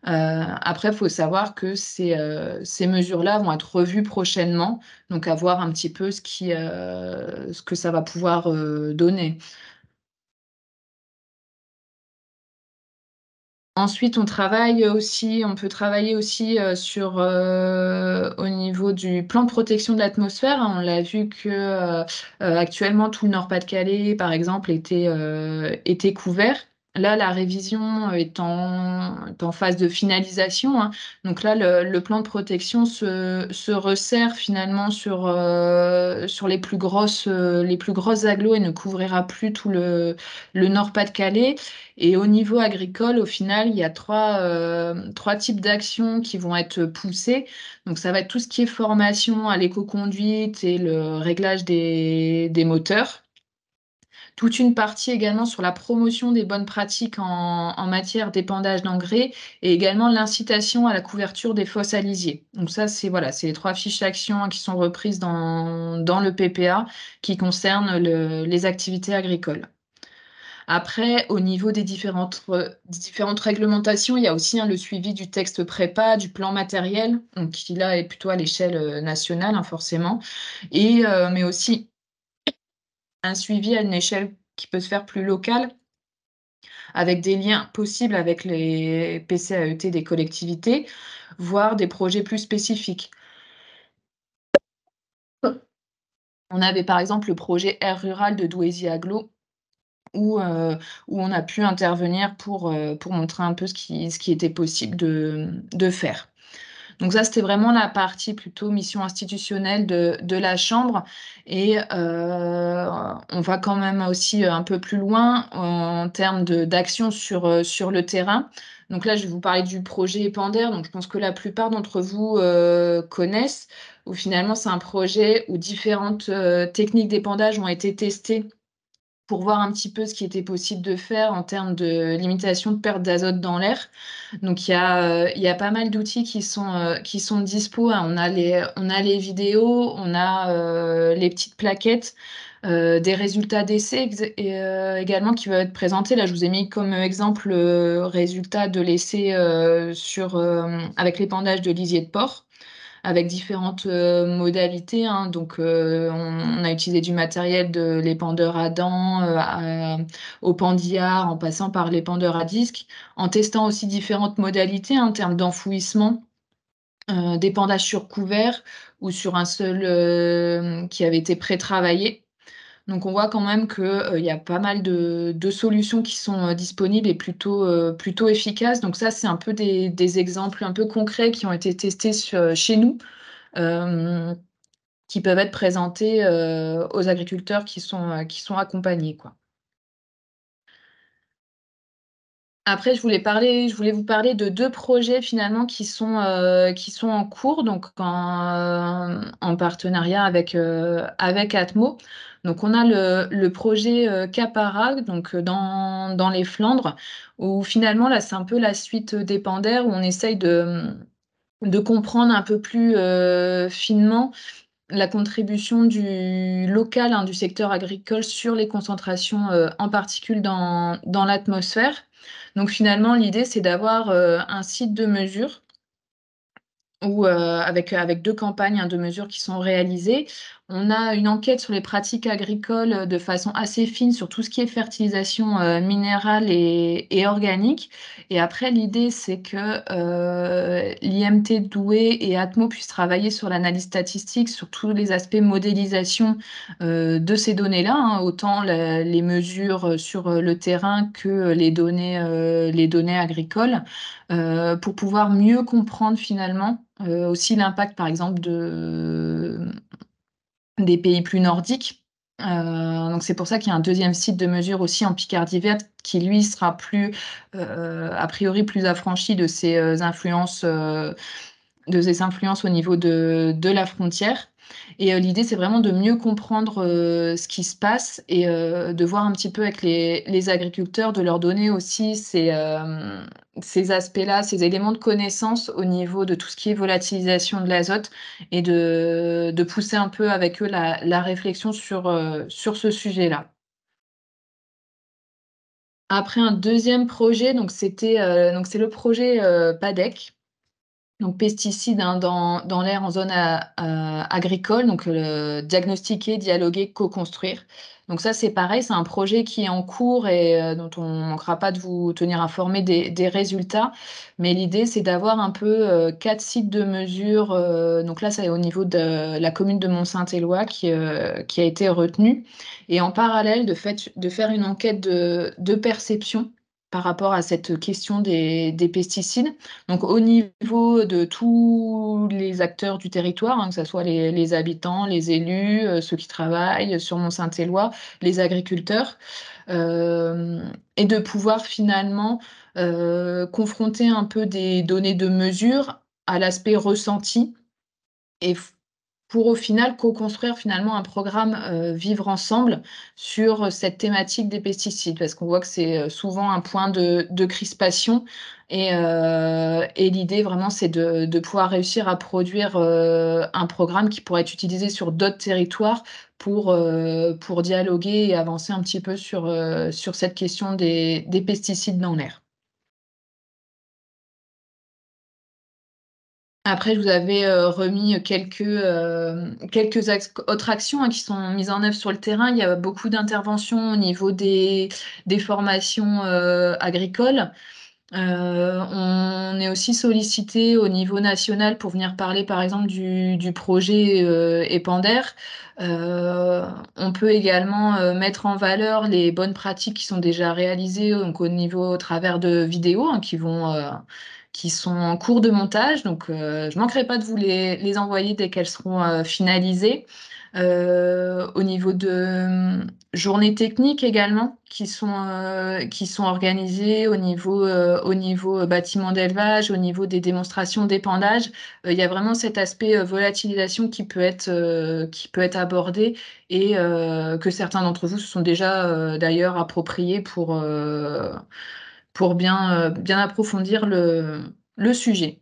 Après, il faut savoir que ces mesures-là vont être revues prochainement, donc à voir un petit peu ce que ça va pouvoir, donner. Ensuite, on peut travailler aussi, au niveau du plan de protection de l'atmosphère, hein. On l'a vu que, actuellement, tout le Nord-Pas-de-Calais, par exemple, était couvert. Là, la révision, est en phase de finalisation, hein. Donc là, le plan de protection se resserre finalement sur les plus grosses agglos et ne couvrira plus tout le Nord-Pas-de-Calais. Et au niveau agricole, au final, il y a 3 types d'actions qui vont être poussées. Donc ça va être tout ce qui est formation à l'écoconduite et le réglage des moteurs. Toute une partie également sur la promotion des bonnes pratiques en matière d'épandage d'engrais et également l'incitation à la couverture des fosses à lisier. Donc ça, c'est voilà, c'est les 3 fiches d'actions, hein, qui sont reprises dans le PPA qui concernent les activités agricoles. Après, au niveau des différentes réglementations, il y a aussi, hein, le suivi du texte prépa, du plan matériel, donc qui là est plutôt à l'échelle, nationale, hein, forcément mais aussi un suivi à une échelle qui peut se faire plus locale, avec des liens possibles avec les PCAET des collectivités, voire des projets plus spécifiques. On avait par exemple le projet Air rural de Douaisis Agglo où on a pu intervenir pour montrer un peu ce qui était possible de faire. Donc ça, c'était vraiment la partie plutôt mission institutionnelle de la chambre et on va quand même aussi, un peu plus loin en termes d'action sur le terrain. Donc là, je vais vous parler du projet Épander, donc je pense que la plupart d'entre vous, connaissent, où finalement c'est un projet où différentes, techniques d'épandage ont été testées pour voir un petit peu ce qui était possible de faire en termes de limitation de perte d'azote dans l'air. Donc il y a pas mal d'outils qui sont dispo, hein. On a les vidéos, on a, les petites plaquettes, des résultats d'essais également qui peuvent être présentés. Là, je vous ai mis comme exemple le résultat de l'essai, avec l'épandage de lisier de porc avec différentes, modalités, hein. Donc, on a utilisé du matériel de l'épandeur à dents, au pendillard, en passant par l'épandeur à disque, en testant aussi différentes modalités, hein, en termes d'enfouissement, d'épandage sur couvert ou sur un seul, qui avait été pré-travaillé. Donc on voit quand même que, il y a pas mal de solutions qui sont, disponibles et plutôt efficaces. Donc ça, c'est un peu des exemples un peu concrets qui ont été testés chez nous, hem, qui peuvent être présentés, aux agriculteurs qui sont accompagnés, quoi. Après, je voulais vous parler de 2 projets finalement qui sont en cours, donc en partenariat avec Atmo. Donc on a le projet, Capara, donc dans les Flandres, où finalement là, c'est un peu la suite, d'Épander, où on essaye de comprendre un peu plus, finement la contribution du local, hein, du secteur agricole sur les concentrations, en particules dans l'atmosphère. Donc finalement, l'idée, c'est d'avoir, un site de mesure où, avec 2 campagnes, hein, de mesure qui sont réalisées. On a une enquête sur les pratiques agricoles, de façon assez fine sur tout ce qui est fertilisation, minérale et organique et après l'idée, c'est que, l'IMT Douai et Atmo puissent travailler sur l'analyse statistique, sur tous les aspects modélisation, de ces données-là, hein, autant les mesures, sur, le terrain que les données agricoles, pour pouvoir mieux comprendre finalement, aussi l'impact par exemple des pays plus nordiques. Donc c'est pour ça qu'il y a un deuxième site de mesure aussi en Picardie verte qui lui sera plus, a priori plus affranchi de ses influences au niveau de la frontière et l'idée, c'est vraiment de mieux comprendre, ce qui se passe et de voir un petit peu avec les agriculteurs, de leur donner aussi ces aspects-là, ces éléments de connaissance au niveau de tout ce qui est volatilisation de l'azote et de pousser un peu avec eux la réflexion sur ce sujet-là. Après un deuxième projet, donc c'est le projet, PADEC. Donc pesticides, hein, dans l'air en zone agricole, donc diagnostiquer, dialoguer, co-construire. Donc ça, c'est pareil, c'est un projet qui est en cours et dont on ne manquera pas de vous tenir informé des résultats. Mais l'idée, c'est d'avoir un peu, 4 sites de mesure, donc là, c'est au niveau de la commune de Mont-Saint-Éloi qui a été retenu et en parallèle, de faire une enquête de perception par rapport à cette question des pesticides. Donc au niveau de tous les acteurs du territoire, hein, que ça soit les habitants, les élus, ceux qui travaillent sur Mont-Saint-Éloi, les agriculteurs, et de pouvoir finalement, confronter un peu des données de mesure à l'aspect ressenti et pour au final co-construire finalement un programme, vivre ensemble sur, cette thématique des pesticides. Parce qu'on voit que c'est, souvent un point de crispation et l'idée vraiment c'est de pouvoir réussir à produire, un programme qui pourrait être utilisé sur d'autres territoires pour dialoguer et avancer un petit peu sur cette question des pesticides dans l'air. Après, je vous avais, remis quelques autres actions, hein, qui sont mises en œuvre sur le terrain. Il y a beaucoup d'interventions au niveau des formations, agricoles. On on est aussi sollicité au niveau national pour venir parler, par exemple, du projet Epander. On peut également mettre en valeur les bonnes pratiques qui sont déjà réalisées, donc au niveau au travers de vidéos qui sont en cours de montage. Donc, je manquerai pas de vous les envoyer dès qu'elles seront finalisées. Au niveau de journées techniques également qui sont organisées au niveau bâtiment d'élevage, au niveau des démonstrations d'épandage. Il y a vraiment cet aspect volatilisation qui peut être abordé et que certains d'entre vous se sont déjà d'ailleurs appropriés pour bien approfondir le sujet.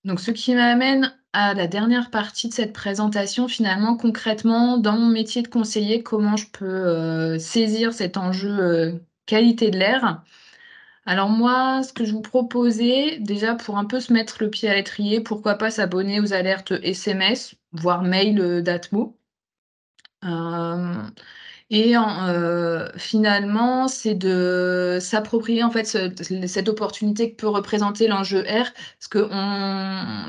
Donc, ce qui m'amène à la dernière partie de cette présentation, finalement, concrètement, dans mon métier de conseiller, comment je peux saisir cet enjeu qualité de l'air. Alors moi, ce que je vous proposais, déjà pour un peu se mettre le pied à l'étrier, pourquoi pas s'abonner aux alertes SMS, voire mail d'Atmo. Finalement, c'est de s'approprier en fait cette opportunité que peut représenter l'enjeu R, parce que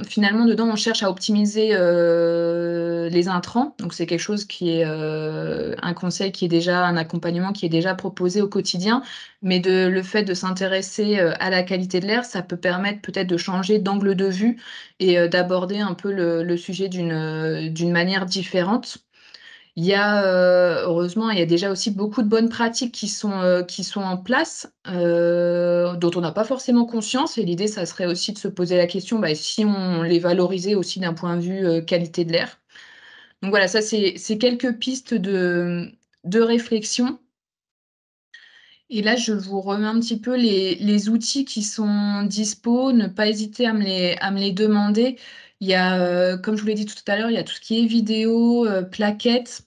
finalement dedans on cherche à optimiser les intrants. Donc c'est quelque chose qui est un conseil qui est déjà un accompagnement qui est déjà proposé au quotidien, mais le fait de s'intéresser à la qualité de l'air, ça peut permettre peut-être de changer d'angle de vue et d'aborder un peu le sujet d'une manière différente. Il y a, heureusement, il y a déjà aussi beaucoup de bonnes pratiques qui sont en place, dont on n'a pas forcément conscience et l'idée, ça serait aussi de se poser la question, bah, si on les valorisait aussi d'un point de vue, qualité de l'air. Donc voilà, ça c'est quelques pistes de réflexion et là, je vous remets un petit peu les outils qui sont dispo, ne pas hésiter à me les demander. Il y a, comme je vous l'ai dit tout à l'heure, il y a tout ce qui est vidéo, plaquettes.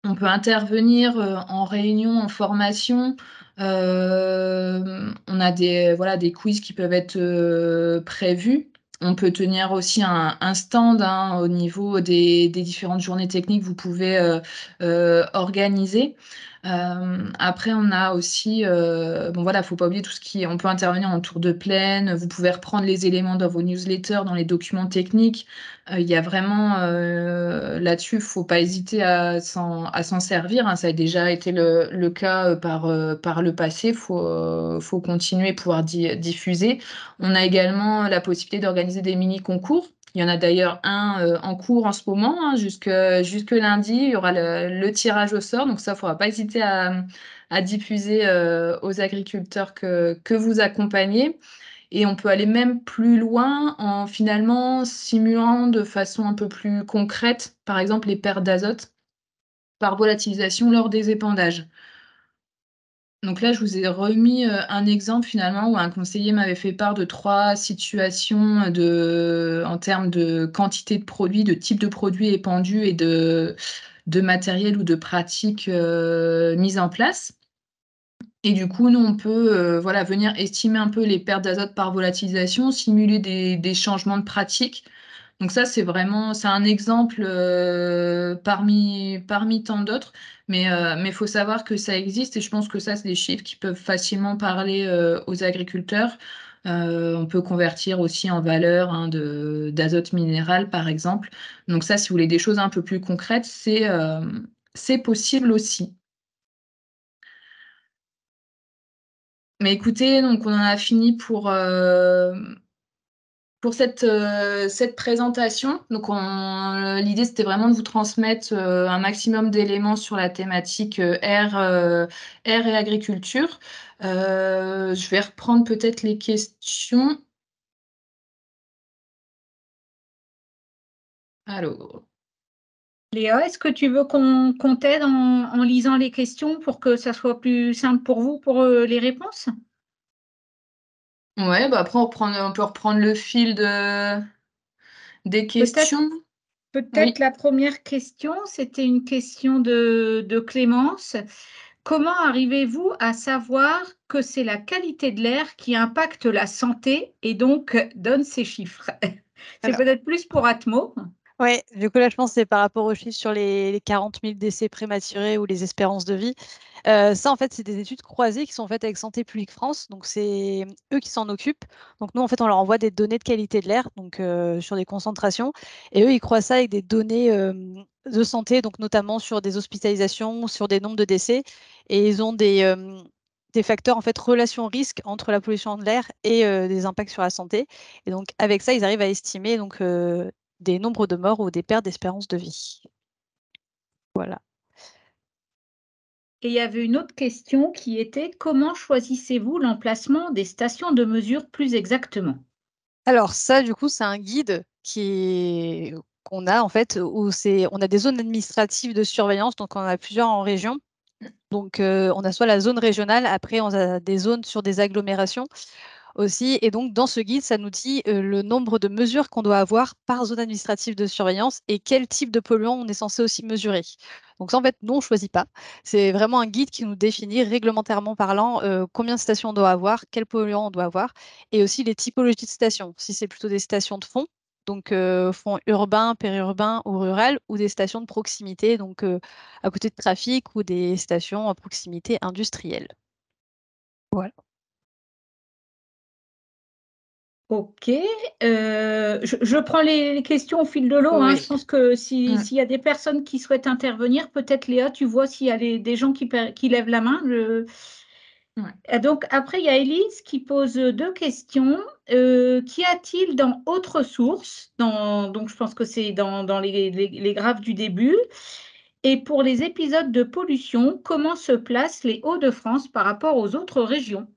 On peut intervenir en réunion, en formation. On a des quiz qui peuvent être prévus. On peut tenir aussi un stand au niveau des différentes journées techniques que vous pouvez organiser. Après, on a aussi, bon voilà, faut pas oublier tout ce qui est, on peut intervenir en tour de plaine. Vous pouvez reprendre les éléments dans vos newsletters, dans les documents techniques. Il y a vraiment là-dessus, faut pas hésiter à s'en servir, hein. Ça a déjà été le cas par le passé. Faut continuer, pouvoir diffuser. On a également la possibilité d'organiser des mini-concours. Il y en a d'ailleurs un en cours en ce moment, hein, jusque lundi. Il y aura le tirage au sort. Donc ça, il ne faudra pas hésiter à diffuser aux agriculteurs que vous accompagnez. Et on peut aller même plus loin en finalement simulant de façon un peu plus concrète, par exemple, les pertes d'azote par volatilisation lors des épandages. Donc là, je vous ai remis un exemple finalement où un conseiller m'avait fait part de 3 situations en termes de quantité de produits, de type de produits épandus et de matériel ou de pratiques mises en place. Et du coup, nous, on peut voilà, venir estimer un peu les pertes d'azote par volatilisation, simuler des changements de pratiques. Donc ça, c'est un exemple parmi tant d'autres, mais il faut savoir que ça existe et je pense que ça, c'est des chiffres qui peuvent facilement parler aux agriculteurs. On peut convertir aussi en valeur hein, d'azote minéral, par exemple. Donc ça, si vous voulez des choses un peu plus concrètes, c'est possible aussi. Mais écoutez, donc on en a fini pour cette présentation. Donc l'idée, c'était vraiment de vous transmettre un maximum d'éléments sur la thématique air et agriculture. Je vais reprendre peut-être les questions. Alors, Léa, est-ce que tu veux qu'on t'aide en lisant les questions pour que ça soit plus simple pour vous pour les réponses? ouais, bah après, on peut reprendre le fil des Peut-être, questions. peut-être Oui. la première question, c'était une question de Clémence. Comment arrivez-vous à savoir que c'est la qualité de l'air qui impacte la santé et donc donne ces chiffres? C'est Alors, peut-être plus pour Atmo. Ouais, du coup, là, je pense que c'est par rapport aux chiffres sur les 40 000 décès prématurés ou les espérances de vie. Ça, en fait, c'est des études croisées qui sont faites avec Santé publique France. Donc, c'est eux qui s'en occupent. Donc, nous, en fait, on leur envoie des données de qualité de l'air, donc sur des concentrations. Et eux, ils croisent ça avec des données de santé, donc notamment sur des hospitalisations, sur des nombres de décès. Et ils ont des facteurs, en fait, relation risque entre la pollution de l'air et des impacts sur la santé. Et donc, avec ça, ils arrivent à estimer des nombres de morts ou des pertes d'espérance de vie. Voilà. Et il y avait une autre question qui était: comment choisissez-vous l'emplacement des stations de mesure plus exactement? Alors ça, du coup, c'est un guide qu'on a en fait, où on a des zones administratives de surveillance, donc on en a plusieurs en région. Donc on a soit la zone régionale, après on a des zones sur des agglomérations aussi. Et donc, dans ce guide, ça nous dit le nombre de mesures qu'on doit avoir par zone administrative de surveillance et quel type de polluant on est censé aussi mesurer. Donc ça, en fait, nous, on ne choisit pas. C'est vraiment un guide qui nous définit réglementairement parlant combien de stations on doit avoir, quels polluants on doit avoir, et aussi les typologies de stations. Si c'est plutôt des stations de fond, donc fond urbain, périurbain ou rural, ou des stations de proximité, donc à côté de trafic, ou des stations à proximité industrielle. Voilà. OK, je prends les questions au fil de l'eau, hein. Je Oui. pense que Mm. s'il y a des personnes qui souhaitent intervenir, peut-être Léa, tu vois s'il y a des gens qui lèvent la main. Ouais. Donc après, il y a Élise qui pose 2 questions. Qu'y a-t-il dans autres sources? Donc je pense que c'est dans les graphes du début. Et pour les épisodes de pollution, comment se placent les Hauts-de-France par rapport aux autres régions?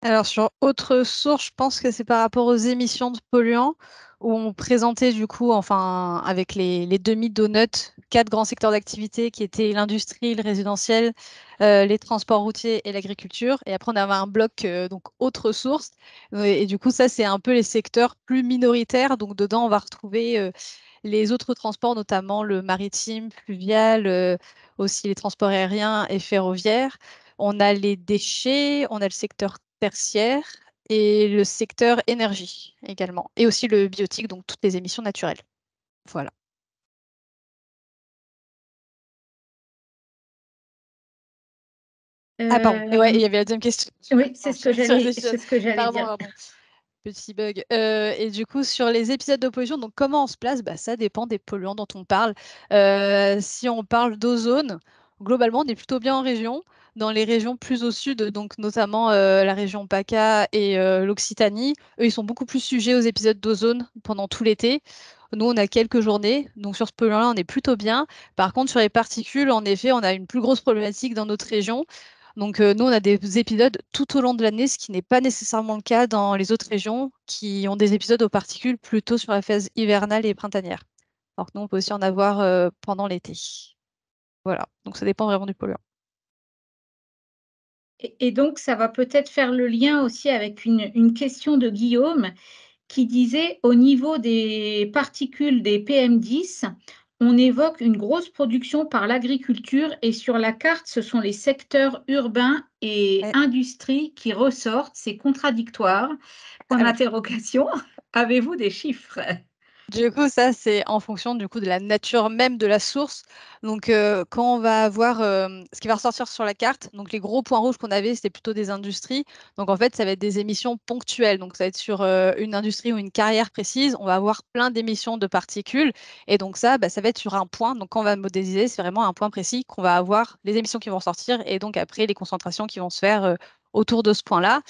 Alors, sur autre source, je pense que c'est par rapport aux émissions de polluants, où on présentait du coup, enfin, avec les demi-donuts, 4 grands secteurs d'activité qui étaient l'industrie, le résidentiel, les transports routiers et l'agriculture. Et après, on avait un bloc, donc, autre source. Et du coup, ça, c'est un peu les secteurs plus minoritaires. Donc, dedans, on va retrouver les autres transports, notamment le maritime, fluvial, aussi les transports aériens et ferroviaires. On a les déchets, on a le secteur tertiaire et le secteur énergie également. Et aussi le biotique, donc toutes les émissions naturelles. Voilà. Ah, pardon. Et ouais, il y avait la deuxième question. Oui, c'est Pardon, ce que je j'allais réfléchis. c'est ce que j'allais Pardon, dire. pardon. Petit bug. Et du coup, sur les épisodes d'opposition, donc comment on se place? Bah, ça dépend des polluants dont on parle. Si on parle d'ozone, globalement, on est plutôt bien en région. Dans les régions plus au sud, donc notamment la région PACA et l'Occitanie, eux, ils sont beaucoup plus sujets aux épisodes d'ozone pendant tout l'été. Nous, on a quelques journées, donc sur ce polluant-là, on est plutôt bien. Par contre, sur les particules, en effet, on a une plus grosse problématique dans notre région. Donc, nous, on a des épisodes tout au long de l'année, ce qui n'est pas nécessairement le cas dans les autres régions qui ont des épisodes aux particules plutôt sur la phase hivernale et printanière. Alors que nous, on peut aussi en avoir pendant l'été. Voilà, donc ça dépend vraiment du polluant. Et donc ça va peut-être faire le lien aussi avec une question de Guillaume qui disait: «Au niveau des particules des PM10, on évoque une grosse production par l'agriculture et sur la carte, ce sont les secteurs urbains et Ouais. industrie qui ressortent. C'est contradictoire?» Point Alors, d'interrogation. Avez-vous des chiffres? du coup, ça, c'est en fonction du coup de la nature même de la source. Donc, quand on va avoir ce qui va ressortir sur la carte, donc les gros points rouges qu'on avait, c'était plutôt des industries. Donc, en fait, ça va être des émissions ponctuelles. Donc, ça va être sur une industrie ou une carrière précise. On va avoir plein d'émissions de particules. Et donc, ça, bah, ça va être sur un point. Donc, quand on va modéliser, c'est vraiment un point précis qu'on va avoir les émissions qui vont sortir et donc après les concentrations qui vont se faire autour de ce point-là.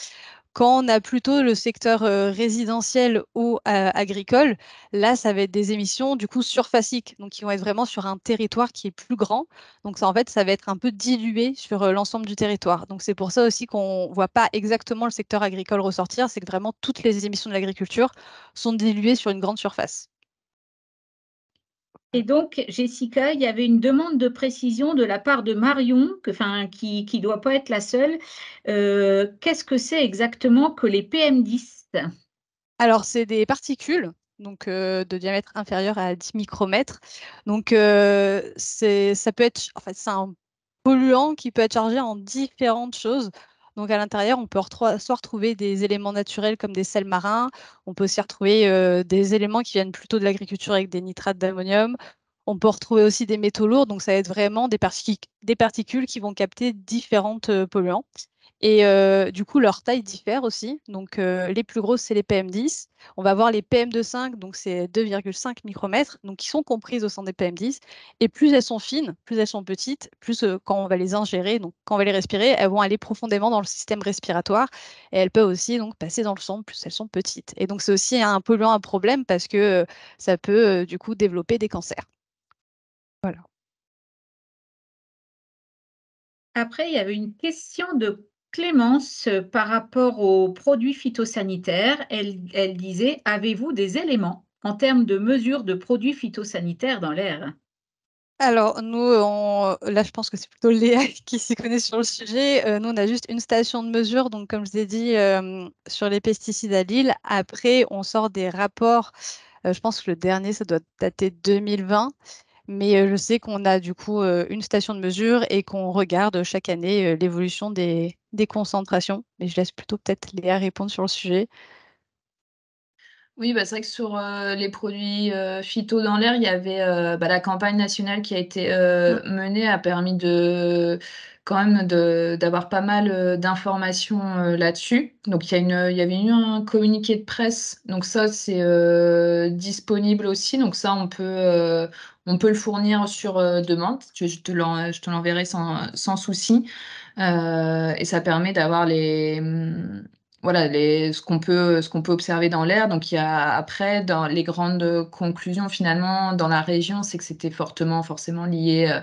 Quand on a plutôt le secteur résidentiel ou agricole, là, ça va être des émissions du coup surfaciques, donc qui vont être vraiment sur un territoire qui est plus grand. Donc ça, en fait, ça va être un peu dilué sur l'ensemble du territoire. Donc c'est pour ça aussi qu'on ne voit pas exactement le secteur agricole ressortir, c'est que vraiment toutes les émissions de l'agriculture sont diluées sur une grande surface. Et donc, Jessica, il y avait une demande de précision de la part de Marion, qui doit pas être la seule. Qu'est-ce que c'est exactement que les PM10? Alors, c'est des particules, donc de diamètre inférieur à 10 micromètres. Donc, ça peut être, en fait, c'est un polluant qui peut être chargé en différentes choses. Donc à l'intérieur, on peut soit retrouver des éléments naturels comme des sels marins, on peut aussi retrouver des éléments qui viennent plutôt de l'agriculture avec des nitrates d'ammonium. On peut retrouver aussi des métaux lourds, donc ça va être vraiment des particules qui vont capter différentes polluants. Et du coup, leur taille diffère aussi. Donc, les plus grosses, c'est les PM10. On va avoir les PM2,5, donc c'est 2,5 micromètres, donc qui sont comprises au sein des PM10. Et plus elles sont fines, plus elles sont petites, plus quand on va les ingérer, donc quand on va les respirer, elles vont aller profondément dans le système respiratoire. Et elles peuvent aussi donc passer dans le sang, plus elles sont petites. Et donc, c'est aussi un polluant à problème parce que ça peut du coup développer des cancers. Voilà. Après, il y avait une question de Clémence par rapport aux produits phytosanitaires. Elle disait, avez-vous des éléments en termes de mesure de produits phytosanitaires dans l'air? Alors, nous, là, je pense que c'est plutôt Léa qui s'y connaît sur le sujet. Nous, on a juste une station de mesure. Donc, comme je vous ai dit, sur les pesticides à Lille. Après, on sort des rapports. Je pense que le dernier, ça doit dater de 2020. Mais je sais qu'on a du coup une station de mesure et qu'on regarde chaque année l'évolution des concentrations. Mais je laisse plutôt peut-être Léa répondre sur le sujet. Oui, bah, c'est vrai que sur, les produits, phyto dans l'air, il y avait, la campagne nationale qui a été, Mm. menée a permis quand même d'avoir pas mal, d'informations, là-dessus. Donc il y avait eu un communiqué de presse, donc ça c'est, disponible aussi. Donc ça on peut le fournir sur, demande. Je te l'enverrai sans souci. Et ça permet d'avoir voilà, ce qu'on peut observer dans l'air. Donc il y a après dans les grandes conclusions finalement dans la région, c'est que c'était forcément lié,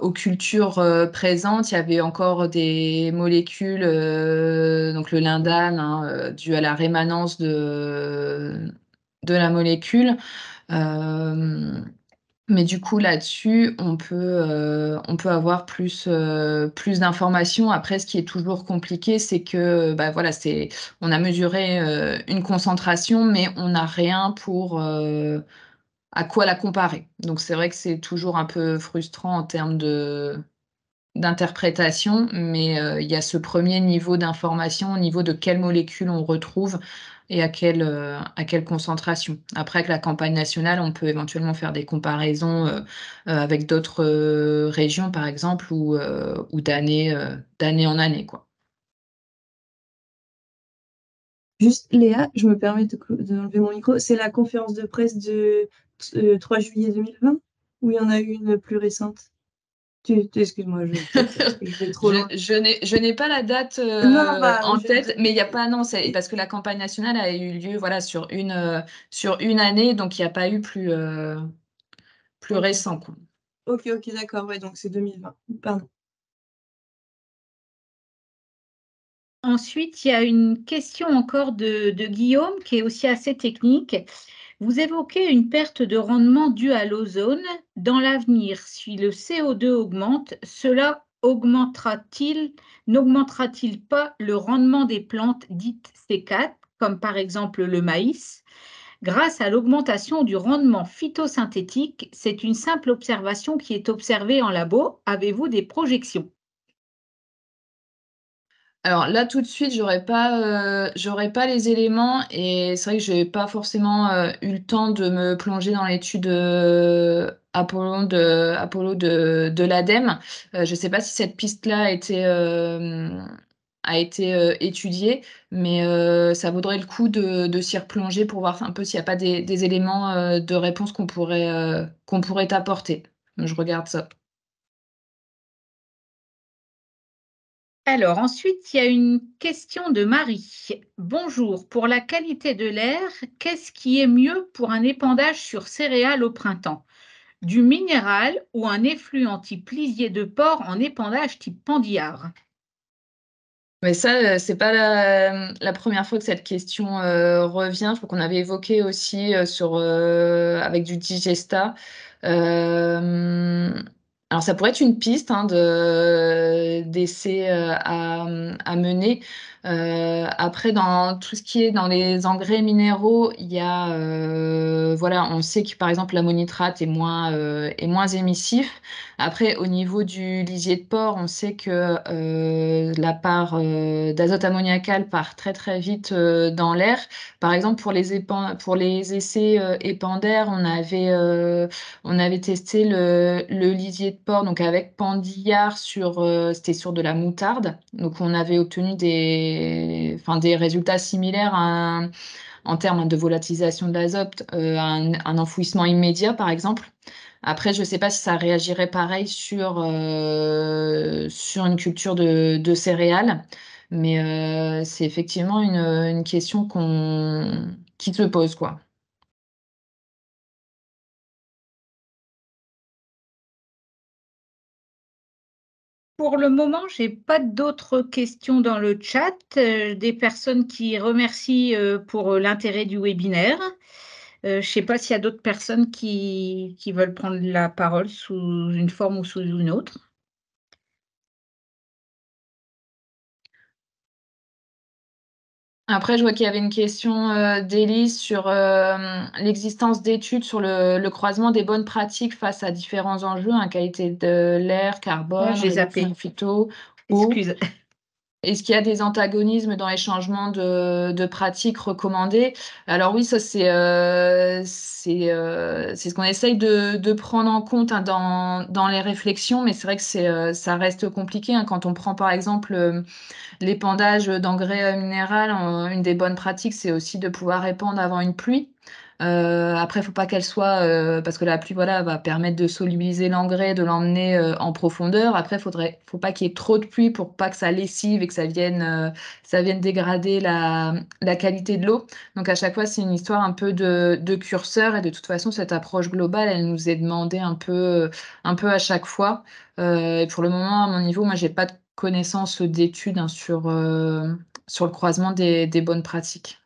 aux cultures, présentes. Il y avait encore des molécules, donc le lindane, hein, dû à la rémanence de la molécule. Hem mais du coup, là-dessus, on peut avoir plus d'informations. Après, ce qui est toujours compliqué, c'est que, bah, voilà, on a mesuré, une concentration, mais on n'a rien pour, à quoi la comparer. Donc c'est vrai que c'est toujours un peu frustrant en termes d'interprétation, mais il y a ce premier niveau d'information au niveau de quelles molécules on retrouve et à quelle concentration. Après avec la campagne nationale, on peut éventuellement faire des comparaisons, avec d'autres, régions par exemple ou d'année en année, quoi. Juste Léa, je me permets d'enlever mon micro. C'est la conférence de presse de 3 juillet 2020 ou il y en a eu une plus récente? Excuse-moi, peut-être que je vais trop loin. Je n'ai pas la date, Non, bah, en tête, mais il y a pas non, c'est parce que la campagne nationale a eu lieu, voilà, sur une année, donc il y a pas eu plus OK. récent, quoi. OK, d'accord, ouais, donc c'est 2020. Pardon. Ensuite, il y a une question encore de Guillaume qui est aussi assez technique. Vous évoquez une perte de rendement due à l'ozone. Dans l'avenir, si le CO2 augmente, cela n'augmentera-t-il pas le rendement des plantes dites C4, comme par exemple le maïs? Grâce à l'augmentation du rendement phytosynthétique, c'est une simple observation qui est observée en labo. Avez-vous des projections? Alors là, tout de suite, j'aurais pas les éléments et c'est vrai que j'ai pas forcément, eu le temps de me plonger dans l'étude, Apollo de l'ADEME. Je sais pas si cette piste-là a été, étudiée, mais ça vaudrait le coup de s'y replonger pour voir un peu s'il y a pas des éléments, de réponse qu'on pourrait t'apporter. Je regarde ça. Alors ensuite, il y a une question de Marie. Bonjour, pour la qualité de l'air, qu'est-ce qui est mieux pour un épandage sur céréales au printemps? Du minéral ou un effluent type lisier de porc en épandage type pendillard? Mais ça, c'est pas la 1re fois que cette question, revient. Je crois qu'on avait évoqué aussi, avec du digestat. Hem, alors ça pourrait être une piste, hein, d'essai, à mener. Après, dans tout ce qui est dans les engrais minéraux, il y a, voilà, on sait que par exemple l'ammonitrate est moins émissif. Après, au niveau du lisier de porc, on sait que la part d'azote ammoniacal part très très vite dans l'air. Par exemple, pour les essais épandaires, on avait testé le lisier de porc donc avec Pandillard c'était sur de la moutarde. Donc on avait obtenu des résultats similaires en termes de volatilisation de l'azote, un enfouissement immédiat par exemple. Après, je ne sais pas si ça réagirait pareil sur une culture de céréales, mais c'est effectivement une question qui se pose, quoi. Pour le moment, j'ai pas d'autres questions dans le chat, des personnes qui remercient, pour, l'intérêt du webinaire. Je sais pas s'il y a d'autres personnes qui veulent prendre la parole sous une forme ou sous une autre? Après, je vois qu'il y avait une question d'Élise sur l'existence d'études sur le croisement des bonnes pratiques face à différents enjeux, qualité de l'air, Oh, carbone, j'ai zappé. réduction phyto, eau. Excuse. Est-ce qu'il y a des antagonismes dans les changements de pratiques recommandés? Alors oui, ça c'est ce qu'on essaye de prendre en compte dans les réflexions, mais c'est vrai que ça reste compliqué quand on prend par exemple l'épandage d'engrais minéral, une des bonnes pratiques, c'est aussi de pouvoir épandre avant une pluie. Après, il ne faut pas qu'elle soit, parce que la pluie, voilà, va permettre de solubiliser l'engrais, de l'emmener en profondeur. Après, faut pas qu'il y ait trop de pluie pour pas que ça lessive et que ça vienne dégrader la qualité de l'eau. Donc, à chaque fois, c'est une histoire un peu de curseur. Et de toute façon, cette approche globale, elle nous est demandée un peu à chaque fois. Et pour le moment, à mon niveau, moi, j'ai pas de connaissances d'études sur le croisement des bonnes pratiques.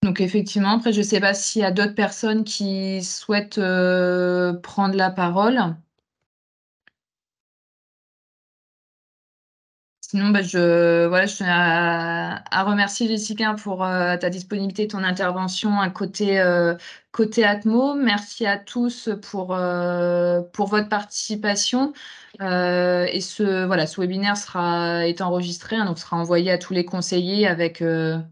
Donc effectivement, après, je ne sais pas s'il y a d'autres personnes qui souhaitent prendre la parole. Sinon, bah, je tenais à remercier Jessica pour ta disponibilité, ton intervention côté Atmo. Merci à tous pour votre participation. Et ce webinaire est enregistré, donc sera envoyé à tous les conseillers avec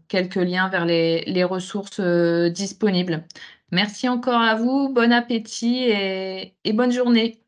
quelques liens vers les ressources disponibles. Merci encore à vous, bon appétit et bonne journée.